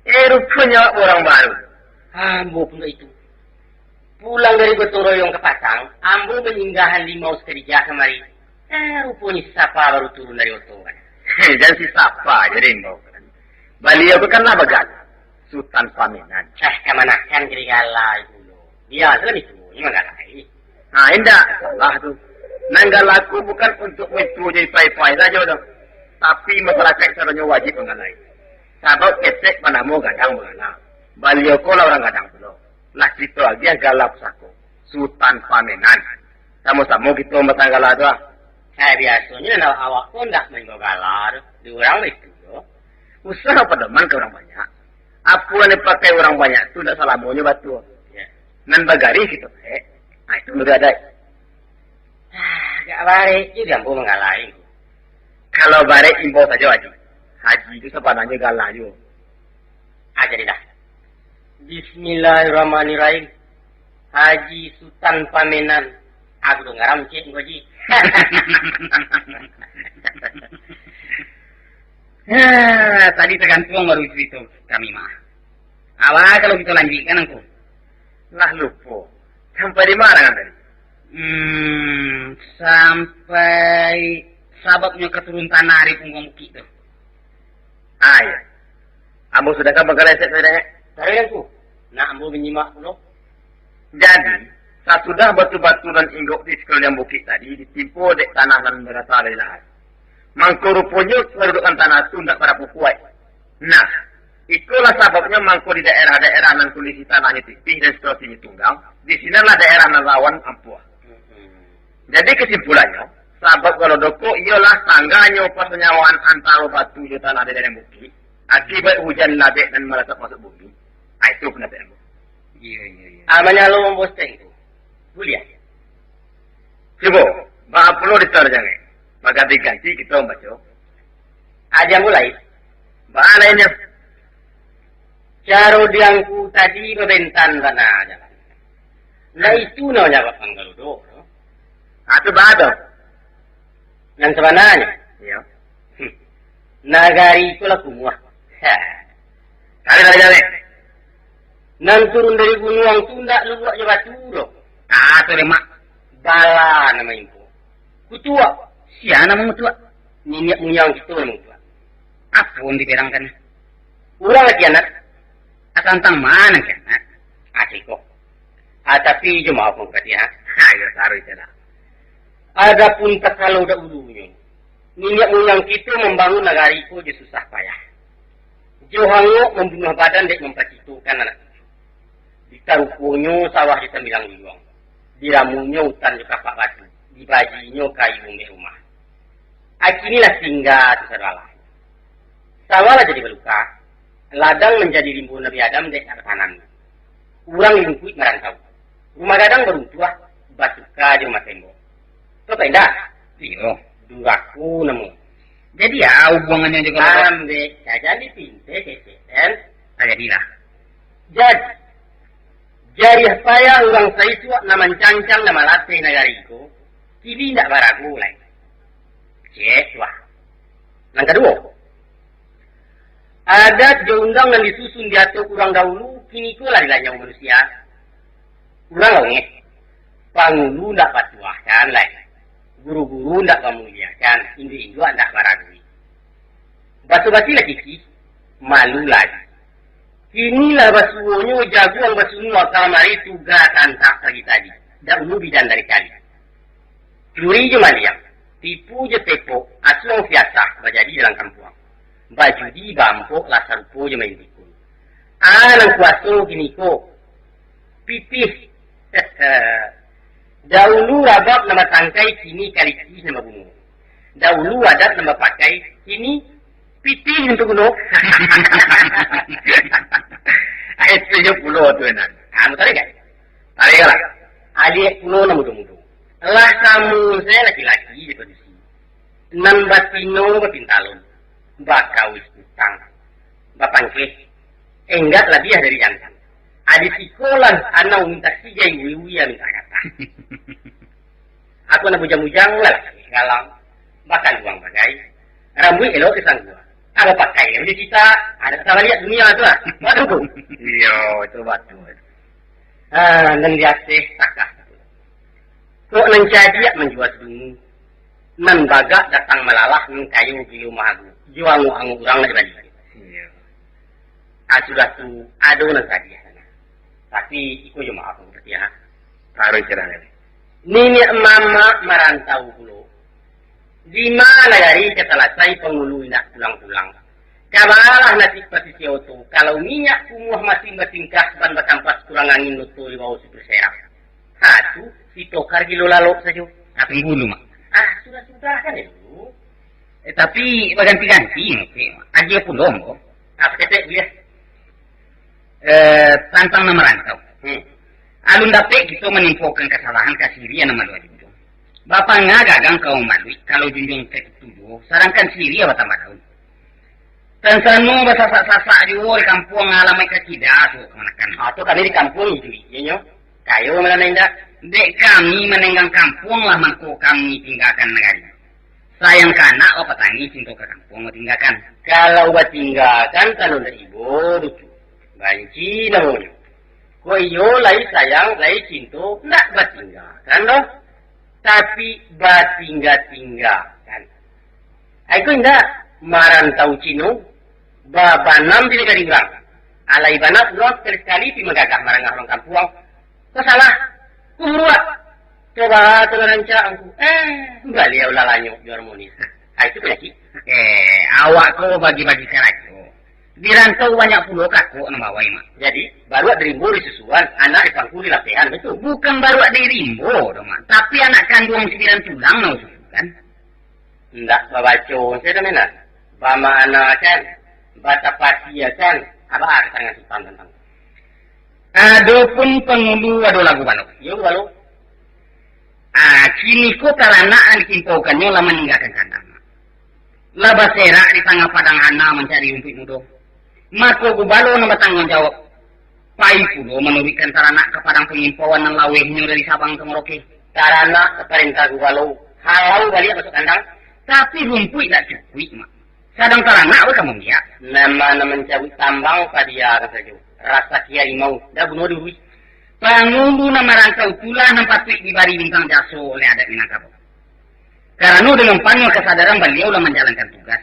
[SPEAKER 1] Rupanya orang baru.
[SPEAKER 2] Ambo pun itu. Pulang dari gotong royong ke Pasang, Ambo menyinggahan limau sekerja kemari. Rupanya sapa baru turun dari otongan.
[SPEAKER 1] Dan si sapa jadi Mbak. Bali aku kan lah bagal.
[SPEAKER 4] Sultan Paminan.
[SPEAKER 1] Kemanakan kiri galai dulu. Biasa nih tuh, ini mah galai.
[SPEAKER 4] Nah, indah. Lah tuh. Nanggalaku bukan untuk itu jadi pai-pai saja dong. Tapi masyarakat caranya wajib mengalai. Sabab ketek panamu gadang mengalah. Balioko lah orang gadang dulu. Lah gitu lagi yang galap sako. Sultan Paminan. Sama-sama gitu matanggalah tuh.
[SPEAKER 1] Kayak biasanya awak pun tak main galar. Di orang itu.
[SPEAKER 4] Usaha pedoman ke orang banyak. Apa yang dipakai orang banyak itu tidak salah maunya batu.
[SPEAKER 1] Ya.
[SPEAKER 4] Nan bagari gitu. Nah itu udah ada.
[SPEAKER 1] Gak baik juga bu mengalahin.
[SPEAKER 4] Kalau bare imbau saja wajib. Haji itu sepanjangnya galah juga.
[SPEAKER 1] Jadi dah. Bismillahirrahmanirrahim. Haji Sultan Paminan. Aku udah ngaram cik ngoji.
[SPEAKER 2] Tadi tergantung baru itu kami mah. Awal kalau kita lanjutkan aku.
[SPEAKER 4] Lah lupa. Sampai di mana kan tadi?
[SPEAKER 2] Sampai sababnya keturun tanah hari punggung bukit tu.
[SPEAKER 4] Iya. Ambo sudah kan bergeleset saja.
[SPEAKER 1] Saya tu. Nak ambo menyimak dulu.
[SPEAKER 4] Jadi, sesudah batu-batu dan inggok di sekeliling bukit tadi ditimpu dek tanah dan berasal dari lahat. Mangko rupanya kedudukan tanah itu tidak pada kuat. Nah, itulah sebabnya mangko di daerah-daerah yang kondisi tanahnya tipis dan situasinya tunggal. Di sinilah daerah yang rawan ampuh. Jadi kesimpulannya, sabab kalau doko ialah tangganya persenyawaan antara batu dan tanah di dalam bukit. Akibat hujan labek dan meresap masuk bumi. Nah, itu pendapat.
[SPEAKER 2] Iya.
[SPEAKER 1] Amanya lo membosteng tu. Kuliah.
[SPEAKER 4] Coba, bapak perlu diterjangin. Maka diganti kita membaca.
[SPEAKER 1] Aja mulai.
[SPEAKER 4] Bahan lainnya.
[SPEAKER 1] Caro diangku tadi bebentan tanah jalan. Nah itu namanya Pak Panggaludo.
[SPEAKER 4] Itu bahasa.
[SPEAKER 1] Yang sebenarnya.
[SPEAKER 4] Iya.
[SPEAKER 1] Nagari itu lah kumua.
[SPEAKER 4] Kali.
[SPEAKER 1] Nan turun dari gunung Tunda lu buat batu loh.
[SPEAKER 4] Itu lemak.
[SPEAKER 1] Bala nama itu. Kutua.
[SPEAKER 2] Siapa nama tua?
[SPEAKER 1] Minyak munyang gitu nama tua.
[SPEAKER 2] Apa yang diperangkan?
[SPEAKER 1] Urang lagi anak.
[SPEAKER 2] Tentang mana kan?
[SPEAKER 1] Kok. Tapi cuma apa kata dia.
[SPEAKER 4] Ayo taruh itu lah.
[SPEAKER 1] Adapun kalau udah ulunya. Minyak munyang itu membangun negara itu je susah payah. Johango membunuh badan dek mempercitukan anak. Ditaruhnya sawah di sembilang liwang. Diramunya hutan di kapak batu. Dibajinya kayu rumah. Akinilah singgah terserah. Sawah jadi berluka. Ladang menjadi rimbu Nabi Adam dek kanan. Urang lingkuit merantau. Rumah gadang beruntuah. Batuka di rumah tembok. Coba indah.
[SPEAKER 2] Iya.
[SPEAKER 1] Duraku nemu.
[SPEAKER 2] Jadi ya hubungannya juga.
[SPEAKER 1] Ambil saja di pinte kesen.
[SPEAKER 2] Jadilah.
[SPEAKER 1] Jadi saya orang saya itu nama cancang nama latih negara itu. Kini tidak baragu lagi. Wah. Yang kedua. Adat undang yang disusun diatur kurang dahulu. Kini itu lah dilanya manusia. Kurang lagi. Pangulu tidak patuahkan lagi. Guru-guru tidak memuliakan. Indu-indu tidak baragui. Batu-batu lagi sih. Malu lagi. Inilah basuhnya jagoan basuhnya kamar itu gatan tak lagi tadi. Dahulu bidan dari kali. Curi je maliang. Tipu je tepo. Asuang fiasah. Bajadi dalam kampung. Baju di bampok lah sarupo je main tikun. Nang kuaso gini ko. Pipih. Dahulu rabab nama tangkai, kini kalikis nama gunung. Dahulu adat nama pakai, kini pitih untuk gunung.
[SPEAKER 4] Itu je pulau tu enak.
[SPEAKER 1] Tarik kan?
[SPEAKER 4] Tarik lah.
[SPEAKER 1] Adik pulau nama mudu-mudu. Lah kamu saya laki-laki di posisi. Nan batino batintalon. Bakawis utang. Bapangke. Enggak lebih dari jantan. Adik sekolah anak minta siga iwi minta kata. Aku nak bujang-bujang lah galang. Bahkan uang bagai. Rambut elok kesan gua. Ada pakai yang di kita. Ada salah lihat dunia tu lah. Batu tu.
[SPEAKER 4] Iya, itu batu.
[SPEAKER 1] Dan lihat sih takah. Kok menjadi menjual sedungu. Nan bagak datang melalah kayu bilu mahagu. Jual angu orang lagi balik.
[SPEAKER 4] Iya.
[SPEAKER 1] sudah tu adonan tadi ya. Tapi iko yo maaf berarti ya.
[SPEAKER 4] Harus cerah lele.
[SPEAKER 1] Nini mama merantau dulu. Di mana dari selesai pengulu nak pulang-pulang. Kabalah nasib posisi itu. Kalau minyak kumuh masing-masing kasban batampas kurang angin nutul bau super serap. Satu si tokar gilo lalu saja.
[SPEAKER 2] Tapi bulu mak.
[SPEAKER 1] Sudah kan itu.
[SPEAKER 2] Tapi berganti-ganti aja pun dong.
[SPEAKER 1] Apa kata dia?
[SPEAKER 2] Tantang nama rantau. Alun dapet kita menimpukan kesalahan ke Syria nama dua junjung. Bapak gagang kau malui kalau junjung ketujuh. Sarangkan Syria batang tahun. Tansanu basasak-sasak juga di kampung alamai kekidah tu kemenakan.
[SPEAKER 1] Atau kali di kampung itu, ya nyo. Kayo mana indah.
[SPEAKER 2] Dek kami menenggang kampung lah mangko kami tinggalkan negara. Sayang kanak o petangi cinta ke kampung mau tinggalkan.
[SPEAKER 1] Kalau tinggalkan kalau dari ibu itu. Banci namanya. Ko iyo lai sayang, lai cinta, nak batinggalkan loh. Tapi batinggal-tinggalkan. Aku indah marantau cino, babanam di negara orang. Alai banat loh sekali-sekali di megagah marangah orang kampung. Kesalah, kubuat. Coba rancang aku. Enggak liau lalanyo di harmonis. Itu penyakit.
[SPEAKER 2] Awak kau bagi-bagi kerajo. Di rantau banyak pulau kaku nama bawai mak.
[SPEAKER 1] Jadi baru ada rimbo di susuan, anak dipangku di latihan betul.
[SPEAKER 2] Bukan baru ada rimbo dong mak. Tapi anak kandung 9 tulang mau kan?
[SPEAKER 1] Enggak babaco, saya dah mana? Bama anak kan, bata pasia kan, apa tangan sultan tentang.
[SPEAKER 2] Adapun pengulu ada lagu balok.
[SPEAKER 1] Yo balok.
[SPEAKER 2] Kini ko talanaan kimpaukannya lah meninggalkan kandang. Labas serak di tengah padang hana mencari umpit mudo. Maka gubalo na bertanggung jawab. Pai pulo menurutkan taranak ke padang pengimpauan ng lawehnya dari Sabang ke Merauke.
[SPEAKER 1] Taranak ke perintah gubalo. Halau balik masuk kandang.
[SPEAKER 2] Tapi rumput tak cukup mak. Sadang taranak apa kamu dia?
[SPEAKER 1] Nama mencabut tambang pada dia saja. Rasa kiai mau dah bunuh diri.
[SPEAKER 2] Pangulu nama rantau pula nampak di bari bintang jaso oleh adat Minangkabau. Karena dengan penuh kesadaran beliau lah menjalankan tugas.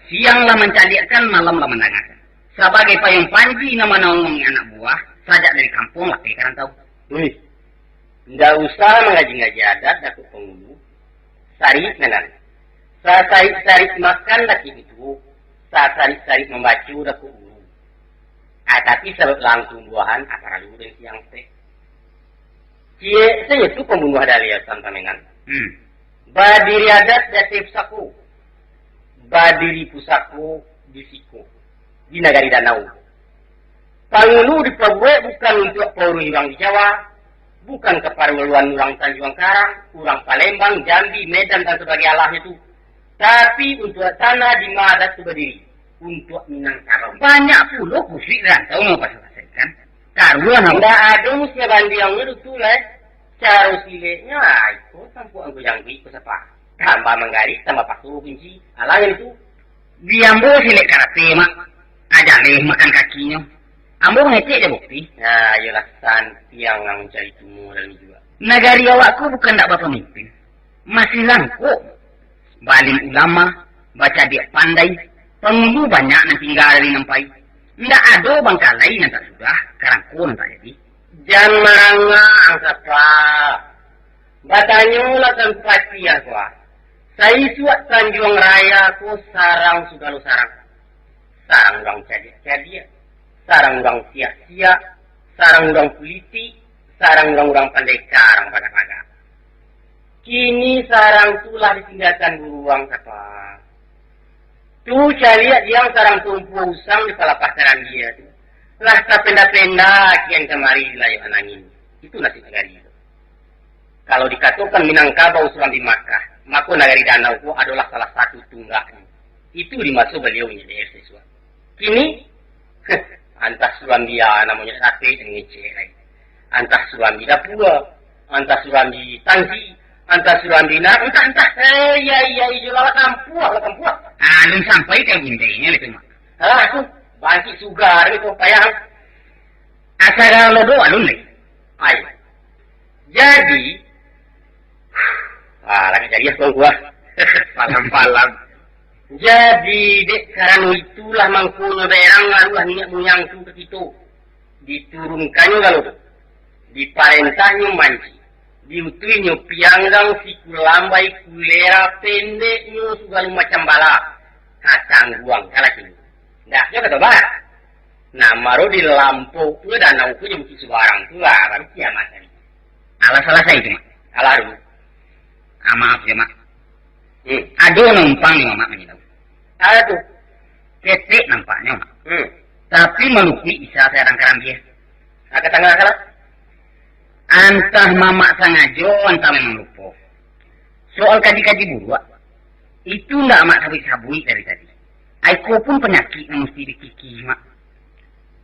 [SPEAKER 2] Sianglah mencalikan, malamlah mendengarkan. Sebagai payung panji nama naungi anak buah, sajak dari kampung lah ke rantau.
[SPEAKER 1] Wih, tidak usah mengaji-ngaji adat daku pengulu. Sarit menan. Sarit makan lagi itu. Sarit membaca daku ulu. Tapi sebab langsung buahan antara lu dan siang teh. Cie, saya itu pembunuh Dahlia Santamengan. Badiri adat jatip saku. Badiri pusaku di siku. Di negari danau. Pangulu di Pabue bukan untuk pauru orang di Jawa. Bukan keparmeluan orang Tanjung Karang, orang Palembang, Jambi, Medan dan sebagai Allah itu. Tapi untuk tanah di Madat itu berdiri. Untuk Minangkabau.
[SPEAKER 2] Banyak pula kusik rantau mau pasal-pasal kan. Karuan apa?
[SPEAKER 1] Tidak ada musia bandi yang itu lah. Cara sileknya itu sampu angku yang itu siapa? Tambah menggaris, tambah pasu kunci. Alangin itu.
[SPEAKER 2] Diambo silek karate mak. Ajaleh makan kakinya. Ambo ngecek dia bukti.
[SPEAKER 1] Nah, ialah san yang mencari tumor dalam juga.
[SPEAKER 2] Negari awakku bukan tak bapak pemimpin. Masih langko. Balim ulama, baca dia pandai. Pengulu banyak yang tinggal dari nempai. Tidak ada bangkalai yang tak sudah. Karangku yang tak jadi.
[SPEAKER 1] Jangan merangang siapa. Batanya lah tempat dia kuah. Saya suat Tanjung Raya ku sarang sudah lu sarang. Sarang orang cadia. Sarang orang sia-sia. Sarang orang kuliti. Sarang orang pandai karang pada-pada. Kini sarang tulah ditinggalkan beruang siapa. Tuh saya lihat yang sarang tumpu usang di kepala pasaran dia tu. Lah penda-penda kian kemari di layuan angin. Itu nasib negari itu. Kalau dikatakan Minangkabau Suram di Makkah, maka negari danau itu adalah salah satu tunggaknya. Itu dimaksud beliau menjadi siswa. Kini, antah Suram dia namanya sate dan ngecek. Antah Suram di Dapura, antah Suram di Tangsi, antah Suram di Nar, entah. Iya, jualah kampuah.
[SPEAKER 2] Alun sampai kayak gintainya itu mak.
[SPEAKER 1] Aku bangkit sugar itu payah.
[SPEAKER 2] Asal lodo alun nih.
[SPEAKER 1] Ayo. Jadi, lagi jadi ya gua.
[SPEAKER 4] Palam-palam.
[SPEAKER 1] Jadi dek karena itulah mangkunya berang ngaruh niat moyang tu ke situ. Diturunkannya kalau diparentahnya manci. Diutuinnya pianggang si kulambai kulera pendeknya segala macam bala. Kacang buang kalah sini. Dah, dia kata bah. Nah, maru di lampu tu danau tu yang mesti sebarang tu lah baru kiamat tadi.
[SPEAKER 2] Salah saya itu, Mak.
[SPEAKER 1] Alah dulu.
[SPEAKER 2] Maaf ya, Mak. Ada numpang nih, Mak, menitahu.
[SPEAKER 1] Ada tu.
[SPEAKER 2] Ketik nampaknya, Mak. Tapi meluki isa saya rangkaran dia.
[SPEAKER 1] Agak tanggal kalah.
[SPEAKER 2] Antah mamak sangajo, antah memang lupa. Soal kaji-kaji buruak, itu ndak mak sabui-sabui dari tadi. Aiko pun penyakit yang mesti dikiki, Mak.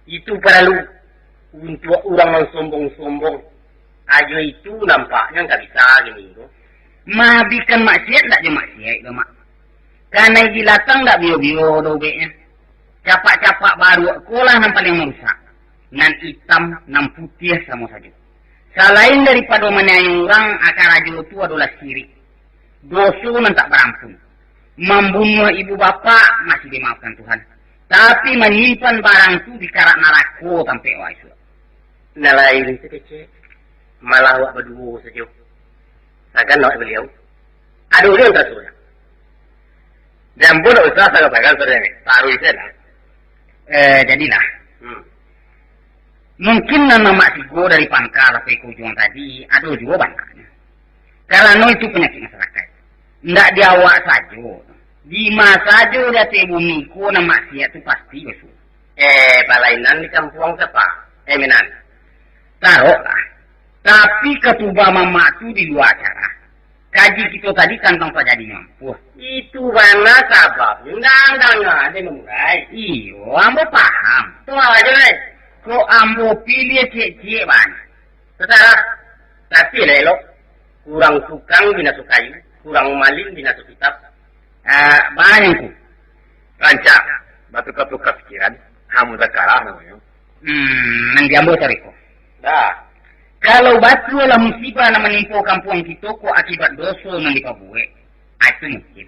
[SPEAKER 1] Itu perlu untuk orang yang sombong-sombong. Aja itu nampaknya nggak bisa gini.
[SPEAKER 2] Mabikan maksiat ndak je maksiat itu, Mak. Karena dilatang ndak bio-bio dobeknya. Capak-capak baru kolah nampak yang merusak. Nan hitam, nan putih sama saja. Selain daripada menyayang orang, akar raja itu adalah sirik. Dosa nan tak berampun. Membunuh ibu bapak masih dimaafkan Tuhan. Tapi menyimpan barang itu di karak narako sampai waisu.
[SPEAKER 1] Nah lain itu kecil. Malah awak berdua saja. Takkan nak beliau. Aduh dia tak suruh. Dan pun usah saya katakan saudara ni. Taruh itu lah.
[SPEAKER 2] Jadilah. Mungkin nama mak sigo dari pangkal sampai ke ujung tadi, ada juga bangkanya. Karena itu penyakit masyarakat. Nggak di awak saja. Di masa saja dia bumi ko nama maksiat itu pasti besul.
[SPEAKER 1] Balainan di kampung siapa? Menan.
[SPEAKER 2] Taruhlah. Tapi ketuba mama itu di luar acara. Kaji kita tadi kantong saja di mampu.
[SPEAKER 1] Itu mana sabab? Nggak ada memulai.
[SPEAKER 2] Iyo, ambo paham.
[SPEAKER 1] Tuh aja deh.
[SPEAKER 2] Kok ambo pilih cek-cek banyak.
[SPEAKER 1] Secara, tapi lelok. Kurang sukang bina sukai. Kurang maling bina sukitab.
[SPEAKER 2] Banyak ku.
[SPEAKER 4] Rancak, batu-batu pikiran. Kamu tak kalah namanya.
[SPEAKER 2] Mendiambo tariko.
[SPEAKER 1] Dah.
[SPEAKER 2] Kalau batu lah musibah na menimpa kampung kita kok akibat dosa yang dipabuhe. Itu mungkin.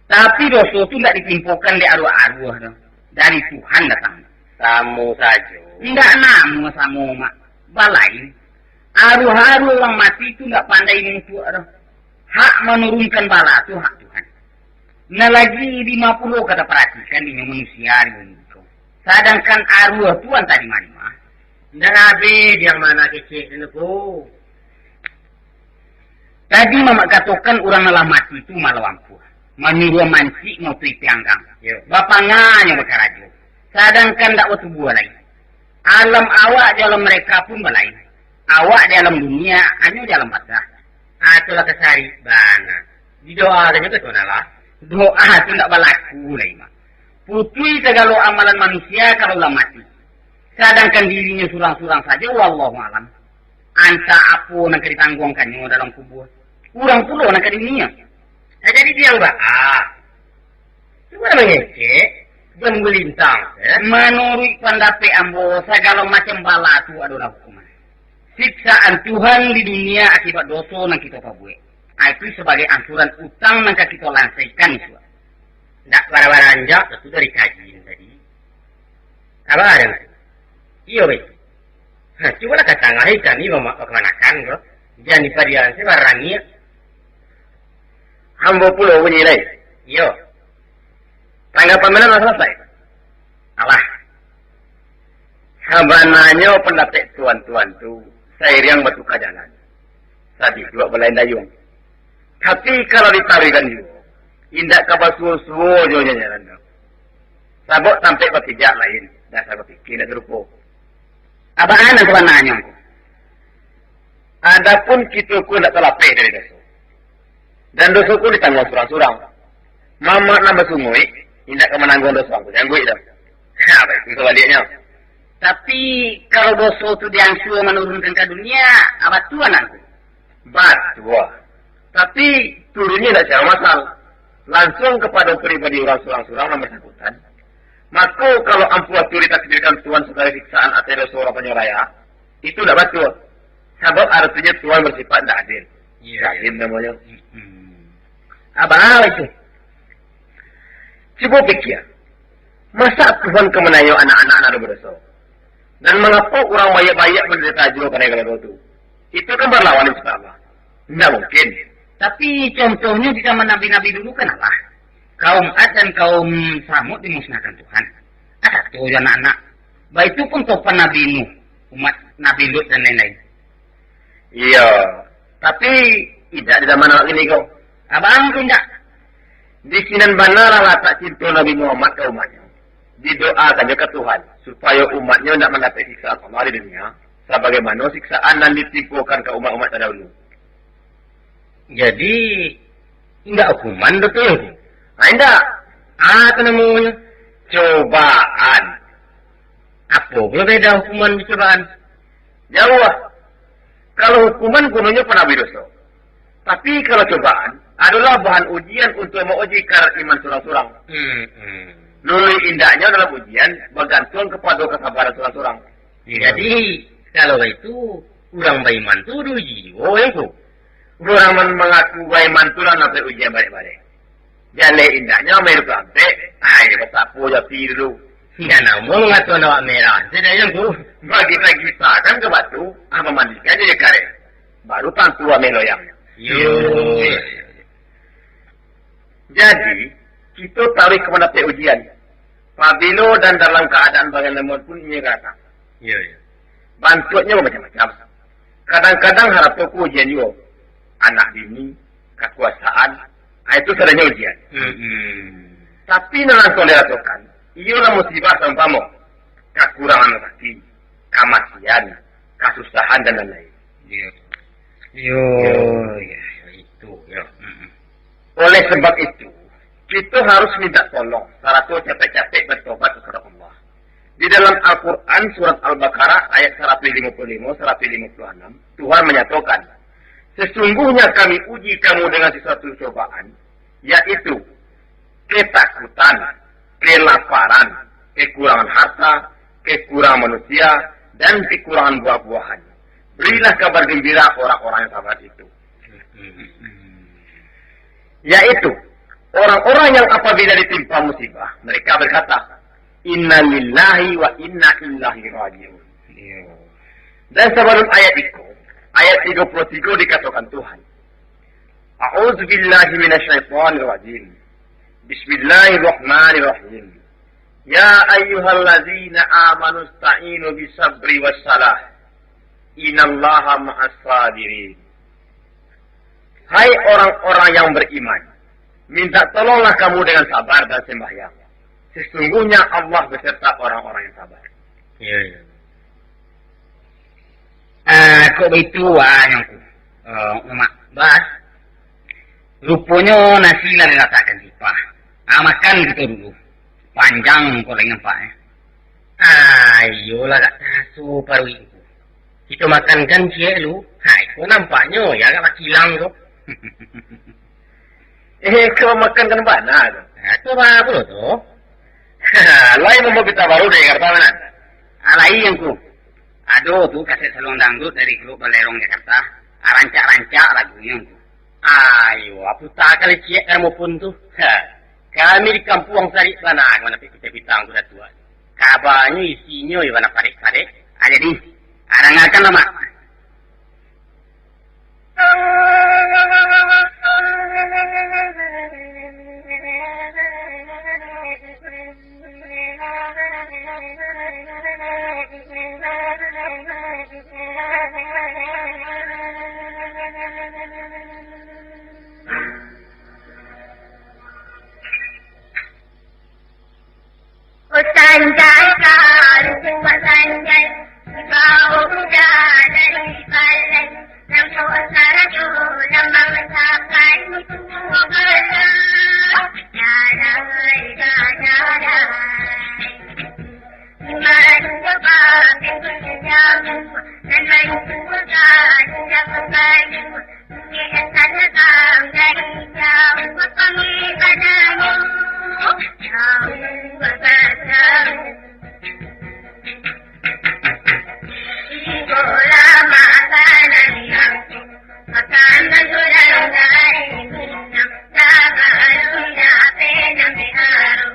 [SPEAKER 2] Tapi dosa itu tidak ditimpakan di arwah-arwah. Dari Tuhan datang.
[SPEAKER 1] Kamu saja.
[SPEAKER 2] Tidak namu sama mak. Balai. Arwah-arwah orang mati itu tidak pandai menentu. Hak menurunkan bala itu hak Tuhan. Nah lagi 50 kata perhatikan di manusia di bumi itu. Sedangkan arwah Tuhan tadi mana?
[SPEAKER 1] Dan habis yang mana kecil itu.
[SPEAKER 2] Tadi mama katakan orang malah mati itu malah wampu. Menyuruh manci mau pianggang. Bapaknya berkarajo. Sedangkan tak waktu buah lain. Alam awak dalam mereka pun berlain. Awak dalam dunia hanya dalam batas.
[SPEAKER 1] Itulah kesari. Bana. Di doa ada juga lah.
[SPEAKER 2] Doa itu tidak berlaku lah. Putri segala amalan manusia kalau lah mati. Sedangkan dirinya surang-surang saja, wallahu alam. Anta apa nak ditanggungkannya dalam kubur. Kurang puluh nak dirinya.
[SPEAKER 1] Jadi dia enggak. Cuma mengecek, dia melintang.
[SPEAKER 2] Menurut pendapat ambo, segala macam bala itu adalah hukuman. Siksaan Tuhan di dunia akibat dosa yang kita pabuat. Itu sebagai angsuran utang yang kita lansaikan itu.
[SPEAKER 1] Tak barang-barang itu dari kajian tadi. Apa ada? Iya, weh. Cuma lah kata ngahi kami kemanakan, bro. Jangan dipadian sih barangnya.
[SPEAKER 4] Hambo pulau bunyi lain.
[SPEAKER 1] Iya.
[SPEAKER 4] Tanggapan mana dah selesai?
[SPEAKER 1] Alah.
[SPEAKER 4] Sebenarnya pendapat tuan-tuan tu seiring batu kajalan. Tadi dua belain dayung. Tapi kalau ditarikan juga, indak kabar suhu-suhu jo jalan. Sabuk sampai berpijak lain. Dah saya berfikir nak terupu.
[SPEAKER 2] Apaan yang tuan nanya?
[SPEAKER 4] Adapun kita ku nak terlapih dari dosa. Dan dosa ku ditanggung surang-surang. Mama nama sungui, indak ke menanggung dosa aku. Jangan gue itu. Apa itu sebaliknya?
[SPEAKER 2] Tapi kalau dosa itu diangsur menurunkan ke dunia, apa tuan aku?
[SPEAKER 4] Batua. Tapi turunnya tidak secara masal. Langsung kepada pribadi orang surang-surang yang bersangkutan. Maka kalau ampuh turi takdirkan Tuhan sebagai siksaan atas dosa orang penyeraya, itu tidak betul. Sebab artinya Tuhan bersifat tidak adil.
[SPEAKER 1] Iya.
[SPEAKER 4] Adil namanya.
[SPEAKER 2] Abang itu.
[SPEAKER 4] Coba pikir. Masa Tuhan kemenayo anak-anak anak berdosa? Dan mengapa orang banyak-banyak menderita juga karena itu? Itu kan berlawan dengan Allah. Tidak mungkin.
[SPEAKER 2] Tapi contohnya di zaman nabi-nabi dulu kan Allah. Kaum Ad dan kaum Samud dimusnahkan Tuhan. Ada tuh anak-anak. Baik itu pun topan Nabi Nuh, umat Nabi Lut dan lain-lain.
[SPEAKER 4] Iya. Tapi tidak di zaman anak ini kau.
[SPEAKER 2] Abang tu tidak.
[SPEAKER 4] Di sinan benar Allah tak cinta Nabi Muhammad ke umatnya. Didoakannya ke Tuhan supaya umatnya tidak mendapat siksaan Allah di dunia, sebagaimana siksaan yang ditipukan ke umat-umat terdahulu.
[SPEAKER 1] Jadi enggak hukuman betul.
[SPEAKER 4] Nah, tidak.
[SPEAKER 1] Apa namanya?
[SPEAKER 4] Cobaan.
[SPEAKER 1] Apa berbeda hukuman dan cobaan?
[SPEAKER 4] Jauh lah. Kalau hukuman gunanya penabi dosa. Tapi kalau cobaan adalah bahan ujian untuk menguji kadar iman surang-surang. Lulu indahnya dalam ujian bergantung kepada kesabaran surang-surang.
[SPEAKER 1] Jadi kalau itu kurang beriman tu diuji. Oh yang tu.
[SPEAKER 4] Orang mengaku beriman tu lah sampai ujian balik-balik. Jadi indahnya mereka sampai, ini bersapu jati dulu.
[SPEAKER 1] Ya namun mengaku awak merah. Tidak yang tu.
[SPEAKER 4] Bagi-bagi sakan ke batu, memandikan jadi karet. Baru tantu meloyangnya.
[SPEAKER 1] Yo.
[SPEAKER 4] Jadi, kita tarik kepada ujian. Pabilo dan dalam keadaan bagaimana pun ini kata.
[SPEAKER 1] Yo.
[SPEAKER 4] Bantuannya macam-macam. Kadang-kadang harap toko ujian juga. Anak bini, kekuasaan, itu sebenarnya ujian. Tapi dalam toleratokan, ialah musibah seumpama. Kekurangan rezeki, kematian, kesusahan dan lain-lain.
[SPEAKER 1] Yo. Itu. Yo.
[SPEAKER 4] Oleh sebab itu, kita harus minta tolong. Saratu capek-capek bertobat kepada Allah. Di dalam Al-Quran surat Al-Baqarah ayat 155-156, Tuhan menyatakan, sesungguhnya kami uji kamu dengan sesuatu cobaan, yaitu ketakutan, kelaparan, kekurangan harta, kekurangan manusia, dan kekurangan buah-buahan. Berilah kabar gembira orang-orang yang sabar itu. Yaitu orang-orang yang apabila ditimpa musibah, mereka berkata, Inna lillahi wa inna ilaihi raji'un. Dan sebelum ayat itu, ayat 33 dikatakan Tuhan, A'udzubillahi minasyaitonir rajim. Bismillahirrahmanirrahim. Ya ayyuhalladzina amanu ista'inu bisabri wassalah. Innallaha ma'as sabirin. Hai orang-orang yang beriman, minta tolonglah kamu dengan sabar dan sembahyang. Sesungguhnya Allah beserta orang-orang yang sabar.
[SPEAKER 1] Iya. Kok begitu yang Mak Bas. Rupanya nasi lah diratakan sipah. Makan gitu dulu. Panjang korengnya Pak. Ayolah kak tasu paru itu. Kita makan kan cie lu. Hai, kok nampaknya ya kak kilang tu.
[SPEAKER 4] Kau makan kan mana tu?
[SPEAKER 1] Itu apa tu?
[SPEAKER 4] Lain mau kita baru deh, kata mana?
[SPEAKER 2] Lain yang ku. Aduh tuh kaset salon dangdut dari grup Balerong Jakarta. Rancak-rancak lagunya ku.
[SPEAKER 1] Ayo, apa tak kali cie kamu pun tu? Kami di kampung Sari sana, mana kita bitang sudah tua. Kabarnya isinya ya mana parik-parik.
[SPEAKER 2] Jadi, arangakan lama.
[SPEAKER 3] Sanjaikan semua sanjai, kau mudah dari balai, nam suasana jualan mengatakan itu belah, darai. Iman kebahagiaan berjamu, dan main kemudahan tidak kembali, mungkin datang dari jauh berpanggil padamu. Jauh berkata itulah makanan yang makan berjualan dari minum, tak barunya penang biharu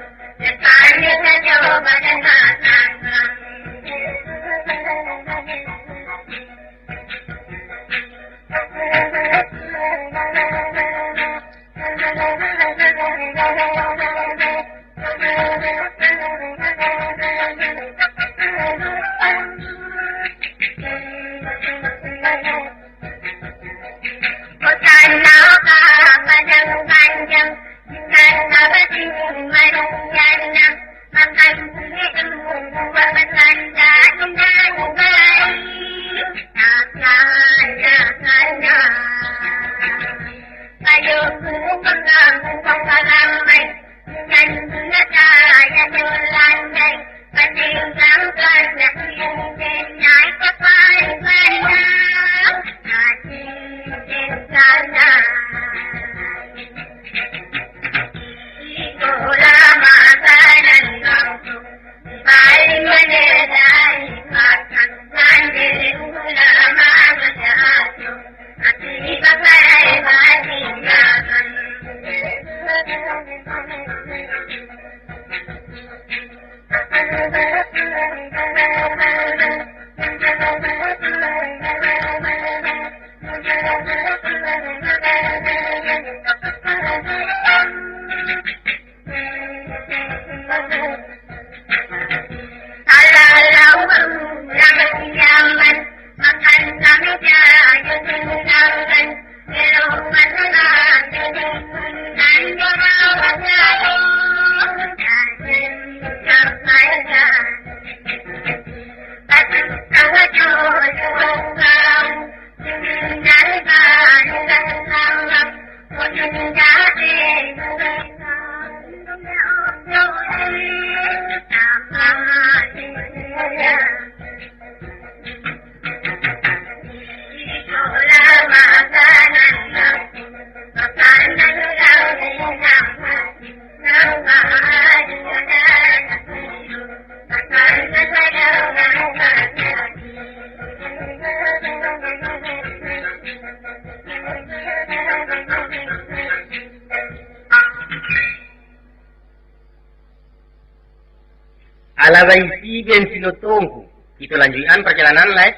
[SPEAKER 1] Alabaisi ben sinutungku. Itu lanjutan perjalanan lain.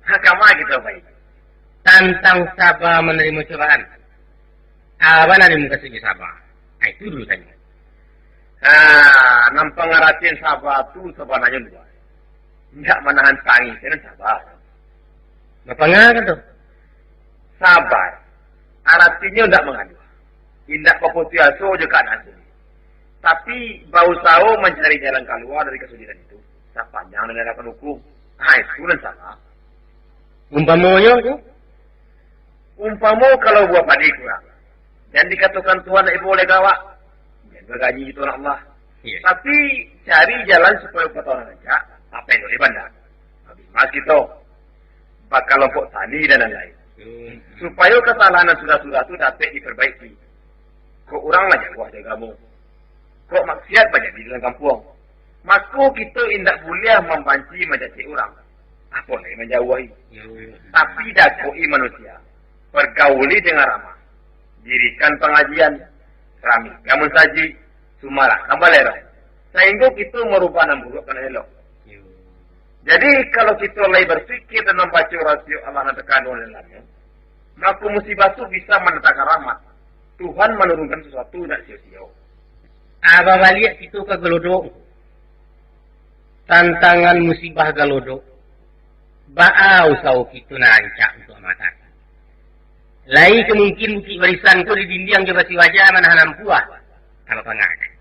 [SPEAKER 4] Hakama gitu baik.
[SPEAKER 1] Tantang Sabah menerima cobaan. Apa nanti muka segi Sabah? Nah, itu dulu tanya.
[SPEAKER 4] Nampang ngaratin Sabah tu sebenarnya dua. Tidak menahan tangis, kan sabar.
[SPEAKER 1] Apa kan tuh?
[SPEAKER 4] Sabar. Artinya tidak mengadu. Tidak keputusan juga nanti. Tapi bau tahu mencari jalan keluar dari kesulitan itu. Sepanjang dan akan hukum. Nah, itu kan salah.
[SPEAKER 1] Umpamanya itu?
[SPEAKER 4] Umpamu kalau buat padi kurang. Dan dikatakan Tuhan tidak boleh gawak. Dan bergaji itu Allah.
[SPEAKER 1] Yes.
[SPEAKER 4] Tapi cari jalan supaya orang aja. Apa yang boleh bandar. Habis mas gitu. Bakal kelompok tani dan lain-lain. Supaya kesalahan sudah-sudah itu dapat diperbaiki. Kok orang aja wah jagamu. Kok maksiat banyak di dalam kampung. Maka kita tidak boleh membanci mencaci orang. Apa lagi menjauhi. Tapi dakoi manusia. Pergauli dengan ramah. Dirikan pengajian. Rami. Kamu saji. Sumarah. Kambalera. Sehingga kita merubah namburuk karena elok. Jadi kalau kita mulai berpikir dan membaca rasio Allah tekan olehnya, maka musibah itu bisa mendatangkan rahmat. Tuhan menurunkan sesuatu tidak sia-sia.
[SPEAKER 1] Apa balik itu ke gelodok. Tantangan musibah gelodok. Baau sau kita nancak untuk mata. Lai kemungkin bukit warisan ku di dinding ke basi wajah menahan puah. Kalau pengakat.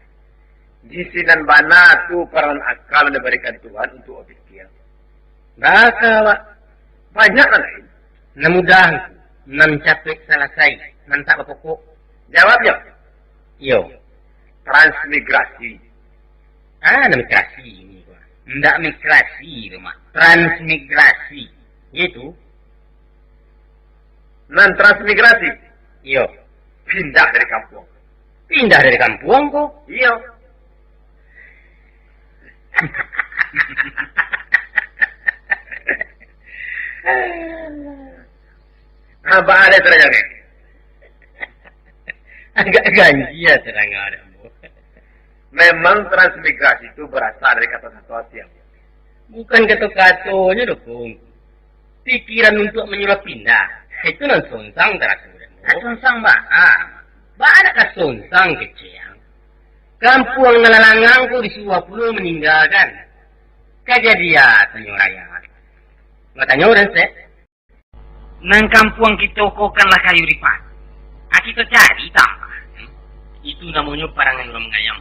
[SPEAKER 4] Di sinan bana tu peran akal yang diberikan Tuhan untuk objek.
[SPEAKER 1] Baka wak.
[SPEAKER 4] Banyak lain.
[SPEAKER 1] Namudah. Nam capek selesai. Mantap pokok.
[SPEAKER 4] Jawabnya.
[SPEAKER 1] Yo.
[SPEAKER 4] Transmigrasi.
[SPEAKER 1] Migrasi ini. Tidak migrasi itu mah. Transmigrasi. Gitu.
[SPEAKER 4] Non-transmigrasi.
[SPEAKER 1] Yo.
[SPEAKER 4] Pindah dari kampung.
[SPEAKER 1] Pindah dari kampung kok.
[SPEAKER 4] Iya. Apa ada terangnya?
[SPEAKER 1] Agak ganji ya terang ada.
[SPEAKER 4] Memang transmigrasi itu berasal dari kata-kata Asia.
[SPEAKER 1] Bukan kata-katanya dong. Pikiran untuk menyuruh pindah. Itu non sonsang terakhir. Sonsang bah ada ke sonsang kecil. Kampung ngelalangang di sebuah pulau meninggalkan. Kejadian penyuraya. Matanya orang set.
[SPEAKER 2] Nang kampung kita kokanlah kayu ripat. Kita cari tambah.
[SPEAKER 1] Itu namanya orang yang mengayam.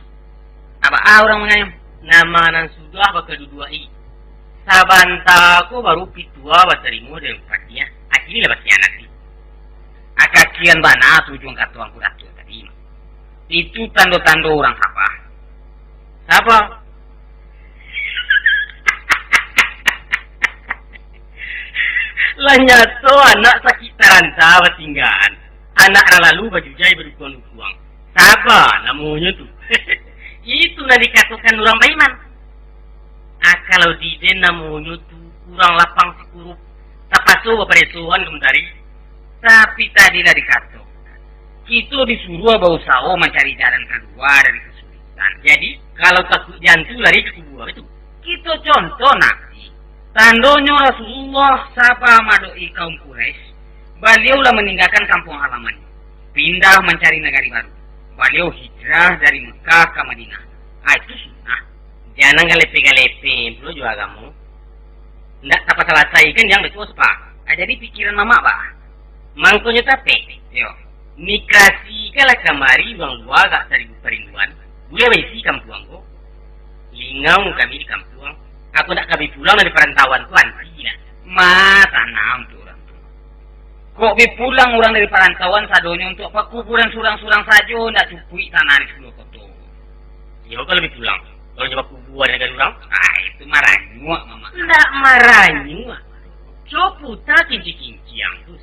[SPEAKER 2] Apa orang mengayam?
[SPEAKER 1] nama nan sudah baka i. Sabanta ko baru pitua basarimu dan pakiya. Akini lepas anak ni. Akakian bana tujung katuang kuratu tadi. Itu tanda-tanda orang apa? Siapa? Lanyato anak sakit taranta tinggaan. Anak lalu baju jai berkuang-kuang. Siapa namanya tu? Itu nak dikatakan orang baiman. Kalau di namanya tu kurang lapang sikurup. Tapaso bepresuhan kemari. Tapi tadi lah dikata. Kita disuruh berusaha mencari jalan keluar dari kesulitan. Jadi kalau takut jantung lari ke kubur itu. Kita contoh nanti. Tandanya Rasulullah sapa madoi kaum Quraisy. Beliaulah meninggalkan kampung halamannya. Pindah mencari negara baru. Beliau hijrah dari Mekah ke Madinah. Itu sunnah. Jangan galepe-galepe. Belum juga kamu. Nggak dapat selesai kan yang betul sepak. Jadi pikiran mama bah. Mangkonya tapi. Yo. Migrasi kala kamari bang dua gak dari perinduan. Boleh besi kampuang ko. Lingau kami di kampuang. Aku nak kami pulang dari perantauan tu anti lah. Mata nam tu orang tu. Kok pulang orang dari perantauan sadonya untuk apa kuburan surang-surang saja ndak cupui tanah di seluruh kota. Ya kalau lebih pulang. Kalau coba kuburan dengan orang, itu marahnya mama. Ndak marahnya. Coba kinci-kinci yang tu.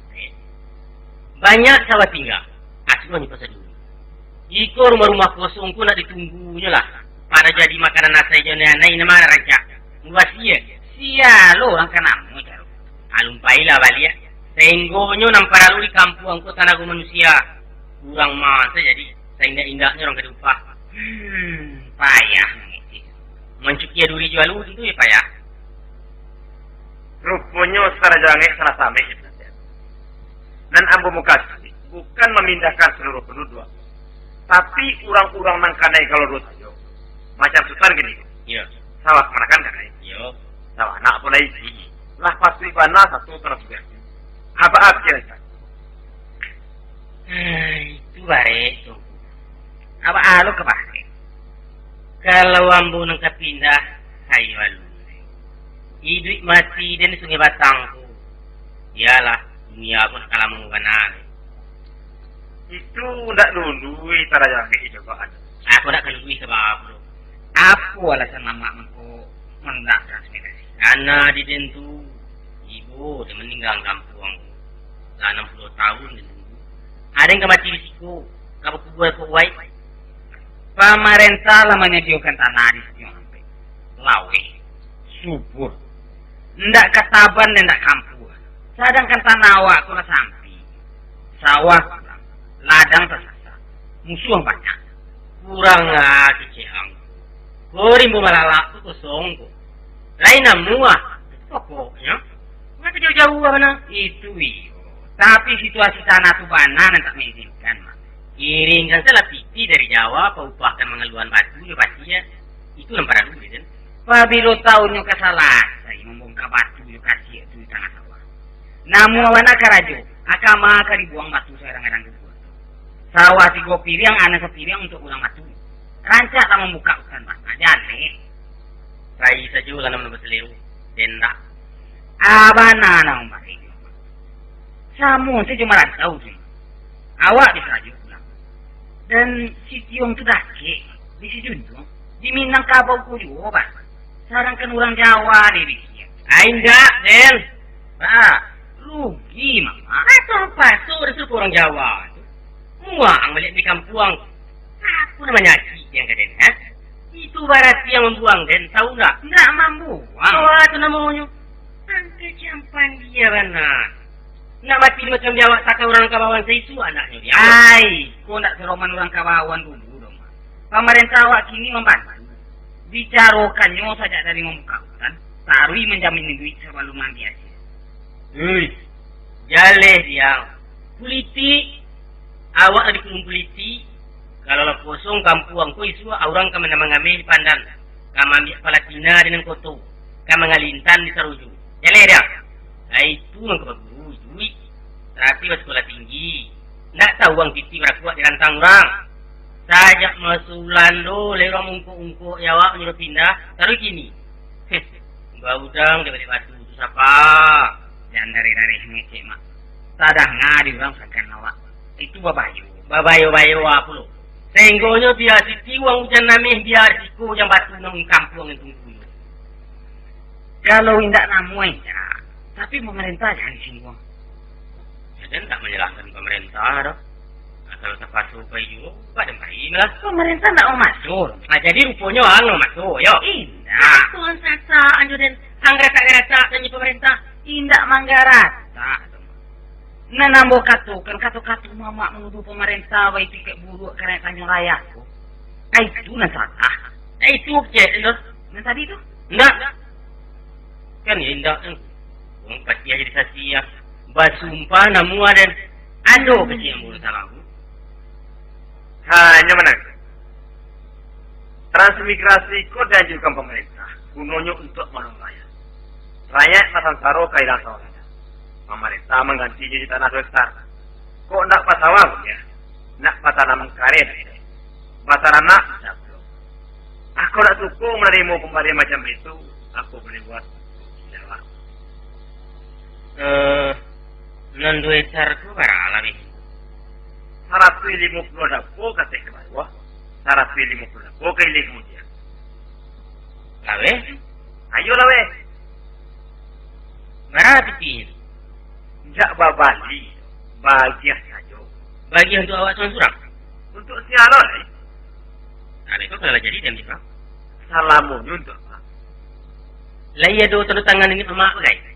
[SPEAKER 1] Banyak sawah tinggal. Asuhnya pasal dulu. Iko rumah-rumah kosong ku nak ditunggunya lah. Para jadi makanan nasi jana nai nama raja. Buat sia lo orang kanamu caro. Alumpailah balia. Senggonyo nampar lalu di kampung ku tanah manusia. Kurang masa jadi seindah-indahnya orang kedupah. Payah. Mencukia duri jual lu itu ya payah.
[SPEAKER 4] Rupanya secara jangan salah sampai. Dan Ambo Mukasih bukan memindahkan seluruh penduduk, tapi orang-orang mangkanai kalau dosa jo. Macam sutar gini.
[SPEAKER 1] Iya.
[SPEAKER 4] Sawah manakan kan?
[SPEAKER 1] Iya.
[SPEAKER 4] Sawah nak pun lagi. Lah pasti bana satu terus juga. Apa aja?
[SPEAKER 1] Itu baik tu. Apa alu kebahas? Kalau Ambo nak pindah, saya lalu. Hidup mati dan sungai batang tu. Iyalah. Dunia pun kalau mengenal.
[SPEAKER 4] Itu tidak dulu cara jalan itu kan.
[SPEAKER 1] Aku tidak akan duit sebab apa alasan mama aku mendak transmigrasi? Karena di dentu ibu dia meninggal kampung. Dah 60 tahun dulu. Ada yang mati risiko. Kalau kubur kuai. Pemerintah lah menyediakan tanah di situ sampai. Lawe, subur. Ndak ketaban dan ndak kampung. Sedangkan tanah awak kurang sampai. Sawah kurang. Ladang tersasa. Musuh banyak. Kurang keceang. Korimbu malalak itu kosong. Lain namua. Pokoknya. Nggak jauh-jauh mana. Itu iyo. Tapi situasi tanah itu banan tak mengizinkan. Kirimkan salah piti dari Jawa. Paupahkan mengeluhan batu. Ya pasti ya. Itu lempar dulu kan. Pabilo tahunnya kesalah. Saya membongkar batu. Ya kasih itu di tanah. Namun wana karajo, akama dibuang batu seorang-orang kedua. Sawah si gopiriang, anak sepiriang untuk ulang batu. Rancak tak membuka hutan batu. Jane. Saya saja ulang nama berseliru. Denda. Abana nama umpari. Samu, saya cuma rantau sih. Awak bisa aja pulang. Dan si Tiong tu dake. Di si Junjung. Di Minangkabau ku juga. Sekarang kan orang Jawa di sini. Enggak, Den. Pak. Rugi, mama. Atau pasur itu orang Jawa. Muang melihat di kampung. Aku namanya Cik yang keren, ha? Itu berarti yang membuang, Den. Tahu nggak? Nggak membuang. Oh, itu namanya. Angka campan dia, mana? Nak mati macam Jawa, tak orang kabawan saya itu anaknya dia. Ai, kau nak seroman orang kabawan dulu dong. Pemerintah awak kini membantu. Bicarakannya saja dari membuka hutan. Tarui menjamin duit sebelum mandi aja. Jaleh dia. Politik. Awak ada kulung politik. Kalau lah kosong kampung ko isu orang ka mengambil pandan. Ka ambil Palestina dengan koto. Ka mengalintan di Saruju. Jaleh dia. Itu yang kebagus duit. Tapi sekolah tinggi. Nak tahu uang titi berakuat di rantang orang. Sajak masulan lo, lewat ungkuk-ungkuk ya wak menyuruh pindah. Taruh gini. Gua udang dia balik batu itu siapa?
[SPEAKER 2] Jangan dari ngecek mak. Tadah ngadi orang sakan awak. Itu babayu.
[SPEAKER 1] Babayo apa lo? Senggonya biar siti uang hujan namih biar siku yang batu nang kampung itu tunggu.
[SPEAKER 2] Kalau indak namuai ya. Tapi pemerintah jangan singgung.
[SPEAKER 1] Jadi tak menjelaskan pemerintah dah. Kalau tepat supaya juga, pada main lah.
[SPEAKER 2] Pemerintah tak mau masuk.
[SPEAKER 1] Nah jadi rupanya orang mau masuk, yo.
[SPEAKER 2] Indah.
[SPEAKER 1] Tuan sasa, anjo dan anggrata-grata tanya pemerintah.
[SPEAKER 2] Indak manggarata. Nah nambah katu mama menuduh pemerintah baik tiket buruk karena Tanjung Raya. Itu nah salah.
[SPEAKER 1] Itu cek loh.
[SPEAKER 2] Nah tadi itu?
[SPEAKER 1] Enggak. Kan ya indah. Orang pasti aja disasi ya. Basumpah namua dan aduh kecil yang boleh salahku.
[SPEAKER 4] Hanya menang. Transmigrasi kok dianjurkan pemerintah. Gunanya untuk menolong rakyat. Rakyat pasang saro kaidah sawah. Pemerintah mengganti jadi tanah besar. Kok nak pasawah ya? Nak patanam karet. Pasaran nak belum. Aku nak suku menerima pemberian macam itu. Aku boleh buat jawab.
[SPEAKER 1] Non dua sarku baralami.
[SPEAKER 4] 150 dapo kata ke bawah. 150 dapo ke ilik mudia.
[SPEAKER 1] Lawe?
[SPEAKER 4] Ayo lawe.
[SPEAKER 1] Berapa pin?
[SPEAKER 4] Jak babali. Bagian saja.
[SPEAKER 1] Bagi untuk awak tuan surang.
[SPEAKER 4] Untuk siapa ni?
[SPEAKER 1] Nah, itu kalau jadi dan juga.
[SPEAKER 4] Salamun untuk apa?
[SPEAKER 1] Lah iya do tanda tangan ini sama apa guys?